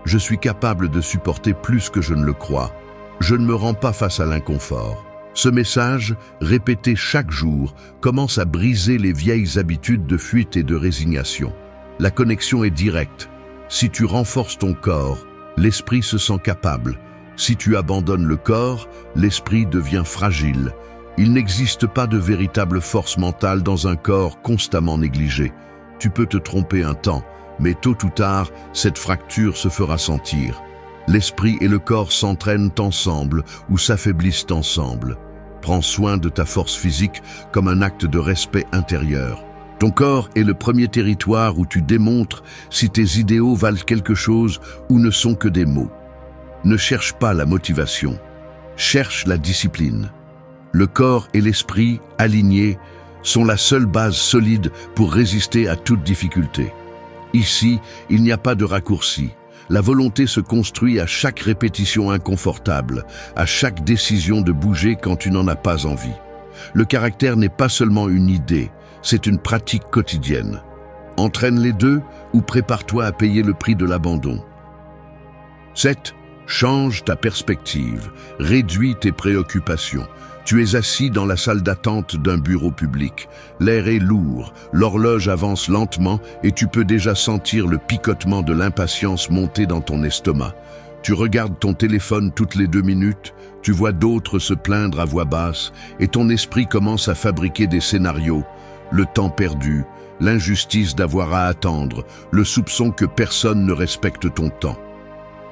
Je suis capable de supporter plus que je ne le crois. Je ne me rends pas face à l'inconfort. Ce message, répété chaque jour, commence à briser les vieilles habitudes de fuite et de résignation. La connexion est directe. Si tu renforces ton corps, l'esprit se sent capable. Si tu abandonnes le corps, l'esprit devient fragile. Il n'existe pas de véritable force mentale dans un corps constamment négligé. Tu peux te tromper un temps, mais tôt ou tard, cette fracture se fera sentir. L'esprit et le corps s'entraînent ensemble ou s'affaiblissent ensemble. Prends soin de ta force physique comme un acte de respect intérieur. Ton corps est le premier territoire où tu démontres si tes idéaux valent quelque chose ou ne sont que des mots. Ne cherche pas la motivation, cherche la discipline. Le corps et l'esprit, alignés, sont la seule base solide pour résister à toute difficulté. Ici, il n'y a pas de raccourci. La volonté se construit à chaque répétition inconfortable, à chaque décision de bouger quand tu n'en as pas envie. Le caractère n'est pas seulement une idée, c'est une pratique quotidienne. Entraîne les deux ou prépare-toi à payer le prix de l'abandon. 7. Change ta perspective, réduis tes préoccupations. Tu es assis dans la salle d'attente d'un bureau public. L'air est lourd, l'horloge avance lentement et tu peux déjà sentir le picotement de l'impatience monter dans ton estomac. Tu regardes ton téléphone toutes les 2 minutes, tu vois d'autres se plaindre à voix basse et ton esprit commence à fabriquer des scénarios. Le temps perdu, l'injustice d'avoir à attendre, le soupçon que personne ne respecte ton temps.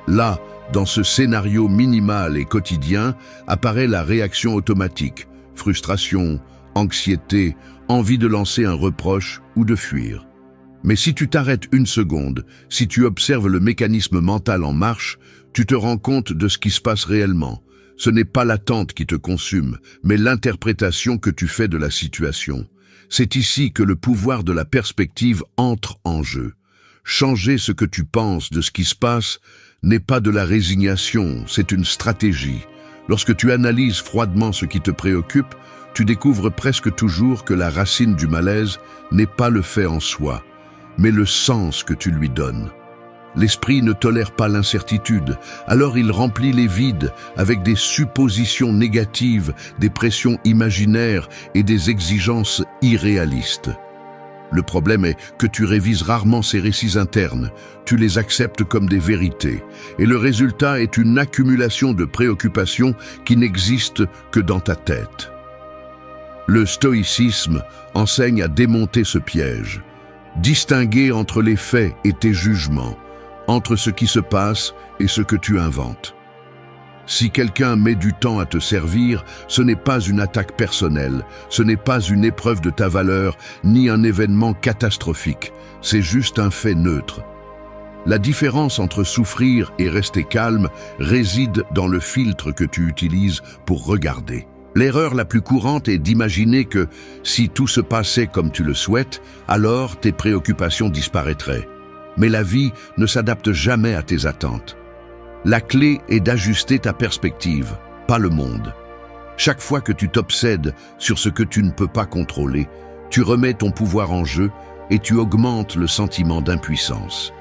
Là, dans ce scénario minimal et quotidien, apparaît la réaction automatique, frustration, anxiété, envie de lancer un reproche ou de fuir. Mais si tu t'arrêtes une seconde, si tu observes le mécanisme mental en marche, tu te rends compte de ce qui se passe réellement. Ce n'est pas l'attente qui te consume, mais l'interprétation que tu fais de la situation. C'est ici que le pouvoir de la perspective entre en jeu. Changer ce que tu penses de ce qui se passe n'est pas de la résignation, c'est une stratégie. Lorsque tu analyses froidement ce qui te préoccupe, tu découvres presque toujours que la racine du malaise n'est pas le fait en soi, mais le sens que tu lui donnes. L'esprit ne tolère pas l'incertitude, alors il remplit les vides avec des suppositions négatives, des pressions imaginaires et des exigences irréalistes. Le problème est que tu révises rarement ces récits internes, tu les acceptes comme des vérités, et le résultat est une accumulation de préoccupations qui n'existent que dans ta tête. Le stoïcisme enseigne à démonter ce piège, distinguer entre les faits et tes jugements, entre ce qui se passe et ce que tu inventes. Si quelqu'un met du temps à te servir, ce n'est pas une attaque personnelle, ce n'est pas une épreuve de ta valeur, ni un événement catastrophique, c'est juste un fait neutre. La différence entre souffrir et rester calme réside dans le filtre que tu utilises pour regarder. L'erreur la plus courante est d'imaginer que si tout se passait comme tu le souhaites, alors tes préoccupations disparaîtraient. Mais la vie ne s'adapte jamais à tes attentes. La clé est d'ajuster ta perspective, pas le monde. Chaque fois que tu t'obsèdes sur ce que tu ne peux pas contrôler, tu remets ton pouvoir en jeu et tu augmentes le sentiment d'impuissance.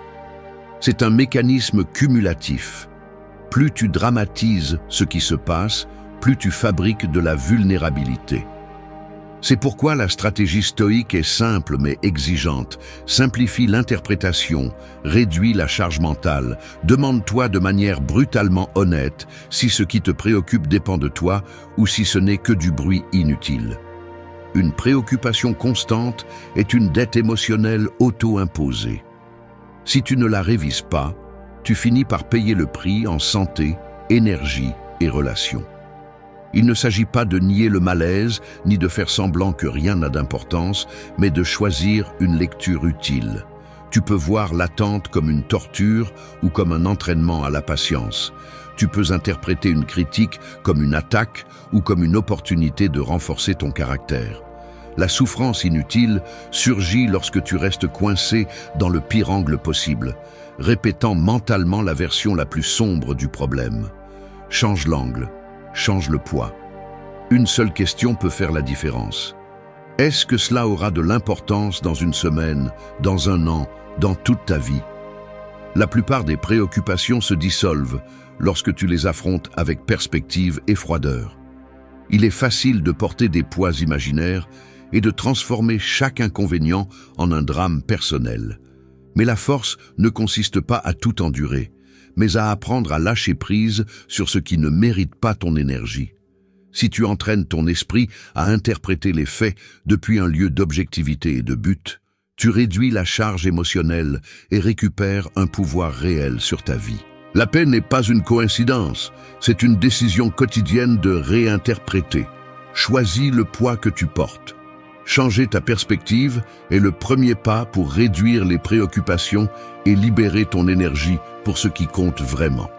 C'est un mécanisme cumulatif. Plus tu dramatises ce qui se passe, plus tu fabriques de la vulnérabilité. C'est pourquoi la stratégie stoïque est simple mais exigeante. Simplifie l'interprétation, réduis la charge mentale, demande-toi de manière brutalement honnête si ce qui te préoccupe dépend de toi ou si ce n'est que du bruit inutile. Une préoccupation constante est une dette émotionnelle auto-imposée. Si tu ne la révises pas, tu finis par payer le prix en santé, énergie et relations. Il ne s'agit pas de nier le malaise, ni de faire semblant que rien n'a d'importance, mais de choisir une lecture utile. Tu peux voir l'attente comme une torture ou comme un entraînement à la patience. Tu peux interpréter une critique comme une attaque ou comme une opportunité de renforcer ton caractère. La souffrance inutile surgit lorsque tu restes coincé dans le pire angle possible, répétant mentalement la version la plus sombre du problème. Change l'angle. Change le poids. Une seule question peut faire la différence. Est-ce que cela aura de l'importance dans une semaine, dans un an, dans toute ta vie? La plupart des préoccupations se dissolvent lorsque tu les affrontes avec perspective et froideur. Il est facile de porter des poids imaginaires et de transformer chaque inconvénient en un drame personnel. Mais la force ne consiste pas à tout endurer, mais à apprendre à lâcher prise sur ce qui ne mérite pas ton énergie. Si tu entraînes ton esprit à interpréter les faits depuis un lieu d'objectivité et de but, tu réduis la charge émotionnelle et récupères un pouvoir réel sur ta vie. La paix n'est pas une coïncidence, c'est une décision quotidienne de réinterpréter. Choisis le poids que tu portes. Changer ta perspective est le premier pas pour réduire les préoccupations et libérer ton énergie pour ce qui compte vraiment.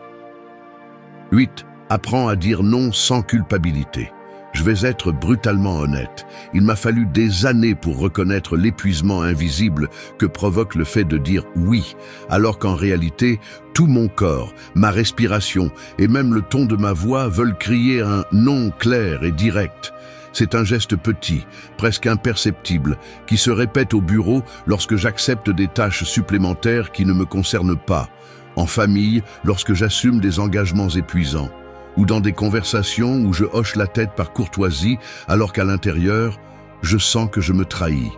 8. Apprends à dire non sans culpabilité. Je vais être brutalement honnête. Il m'a fallu des années pour reconnaître l'épuisement invisible que provoque le fait de dire oui, alors qu'en réalité, tout mon corps, ma respiration et même le ton de ma voix veulent crier un non clair et direct. C'est un geste petit, presque imperceptible, qui se répète au bureau lorsque j'accepte des tâches supplémentaires qui ne me concernent pas, en famille lorsque j'assume des engagements épuisants, ou dans des conversations où je hoche la tête par courtoisie alors qu'à l'intérieur, je sens que je me trahis.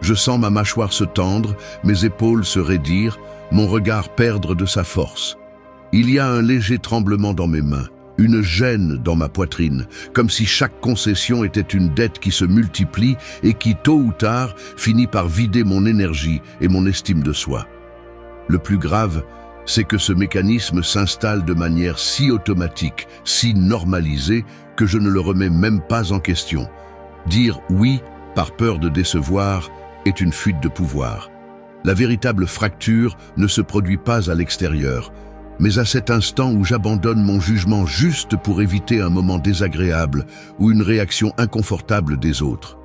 Je sens ma mâchoire se tendre, mes épaules se raidir, mon regard perdre de sa force. Il y a un léger tremblement dans mes mains. Une gêne dans ma poitrine, comme si chaque concession était une dette qui se multiplie et qui, tôt ou tard, finit par vider mon énergie et mon estime de soi. Le plus grave, c'est que ce mécanisme s'installe de manière si automatique, si normalisée, que je ne le remets même pas en question. Dire oui, par peur de décevoir, est une fuite de pouvoir. La véritable fracture ne se produit pas à l'extérieur, mais à cet instant où j'abandonne mon jugement juste pour éviter un moment désagréable ou une réaction inconfortable des autres.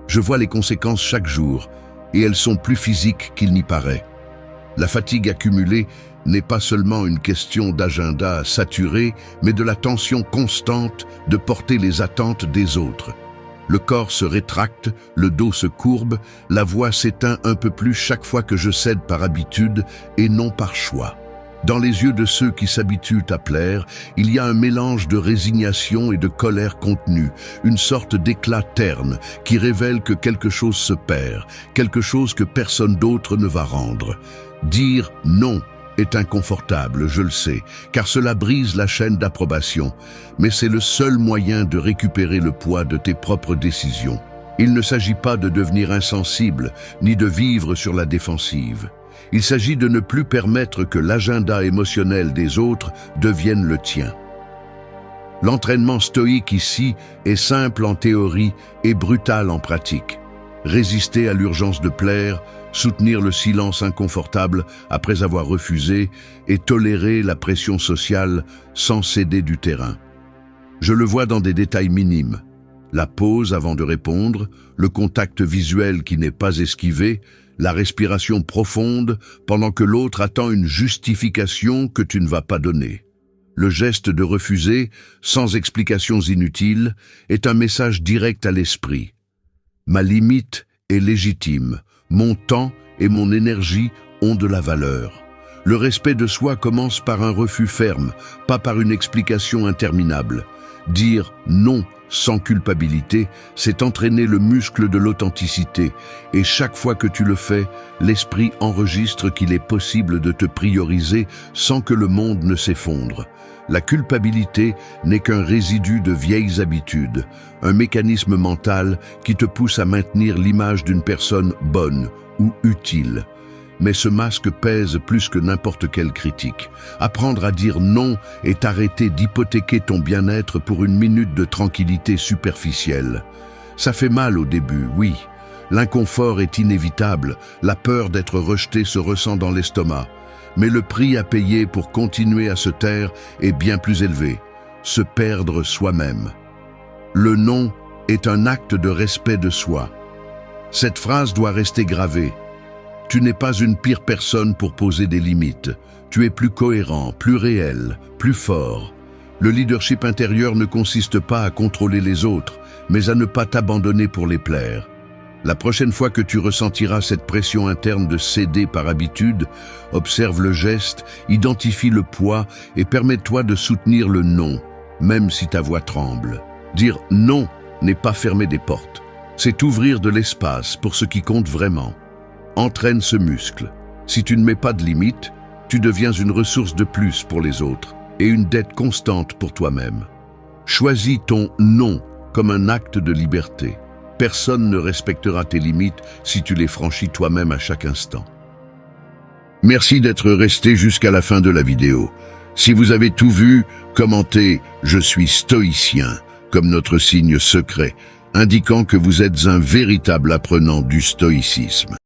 Je vois les conséquences chaque jour, et elles sont plus physiques qu'il n'y paraît. La fatigue accumulée n'est pas seulement une question d'agenda saturé, mais de la tension constante de porter les attentes des autres. Le corps se rétracte, le dos se courbe, la voix s'éteint un peu plus chaque fois que je cède par habitude et non par choix. Dans les yeux de ceux qui s'habituent à plaire, il y a un mélange de résignation et de colère contenue, une sorte d'éclat terne qui révèle que quelque chose se perd, quelque chose que personne d'autre ne va rendre. Dire non est inconfortable, je le sais, car cela brise la chaîne d'approbation, mais c'est le seul moyen de récupérer le poids de tes propres décisions. Il ne s'agit pas de devenir insensible, ni de vivre sur la défensive. Il s'agit de ne plus permettre que l'agenda émotionnel des autres devienne le tien. L'entraînement stoïque ici est simple en théorie et brutal en pratique. Résister à l'urgence de plaire, soutenir le silence inconfortable après avoir refusé et tolérer la pression sociale sans céder du terrain. Je le vois dans des détails minimes. La pause avant de répondre, le contact visuel qui n'est pas esquivé, la respiration profonde pendant que l'autre attend une justification que tu ne vas pas donner. Le geste de refuser, sans explications inutiles, est un message direct à l'esprit. Ma limite est légitime, mon temps et mon énergie ont de la valeur. Le respect de soi commence par un refus ferme, pas par une explication interminable. Dire non sans culpabilité, c'est entraîner le muscle de l'authenticité, et chaque fois que tu le fais, l'esprit enregistre qu'il est possible de te prioriser sans que le monde ne s'effondre. La culpabilité n'est qu'un résidu de vieilles habitudes, un mécanisme mental qui te pousse à maintenir l'image d'une personne bonne ou utile. Mais ce masque pèse plus que n'importe quelle critique. Apprendre à dire non est arrêter d'hypothéquer ton bien-être pour une minute de tranquillité superficielle. Ça fait mal au début, oui. L'inconfort est inévitable, la peur d'être rejeté se ressent dans l'estomac. Mais le prix à payer pour continuer à se taire est bien plus élevé. Se perdre soi-même. Le non est un acte de respect de soi. Cette phrase doit rester gravée. Tu n'es pas une pire personne pour poser des limites. Tu es plus cohérent, plus réel, plus fort. Le leadership intérieur ne consiste pas à contrôler les autres, mais à ne pas t'abandonner pour les plaire. La prochaine fois que tu ressentiras cette pression interne de céder par habitude, observe le geste, identifie le poids et permets-toi de soutenir le non, même si ta voix tremble. Dire non n'est pas fermer des portes, c'est ouvrir de l'espace pour ce qui compte vraiment. Entraîne ce muscle. Si tu ne mets pas de limite, tu deviens une ressource de plus pour les autres et une dette constante pour toi-même. Choisis ton non comme un acte de liberté. Personne ne respectera tes limites si tu les franchis toi-même à chaque instant. Merci d'être resté jusqu'à la fin de la vidéo. Si vous avez tout vu, commentez « Je suis stoïcien » comme notre signe secret, indiquant que vous êtes un véritable apprenant du stoïcisme.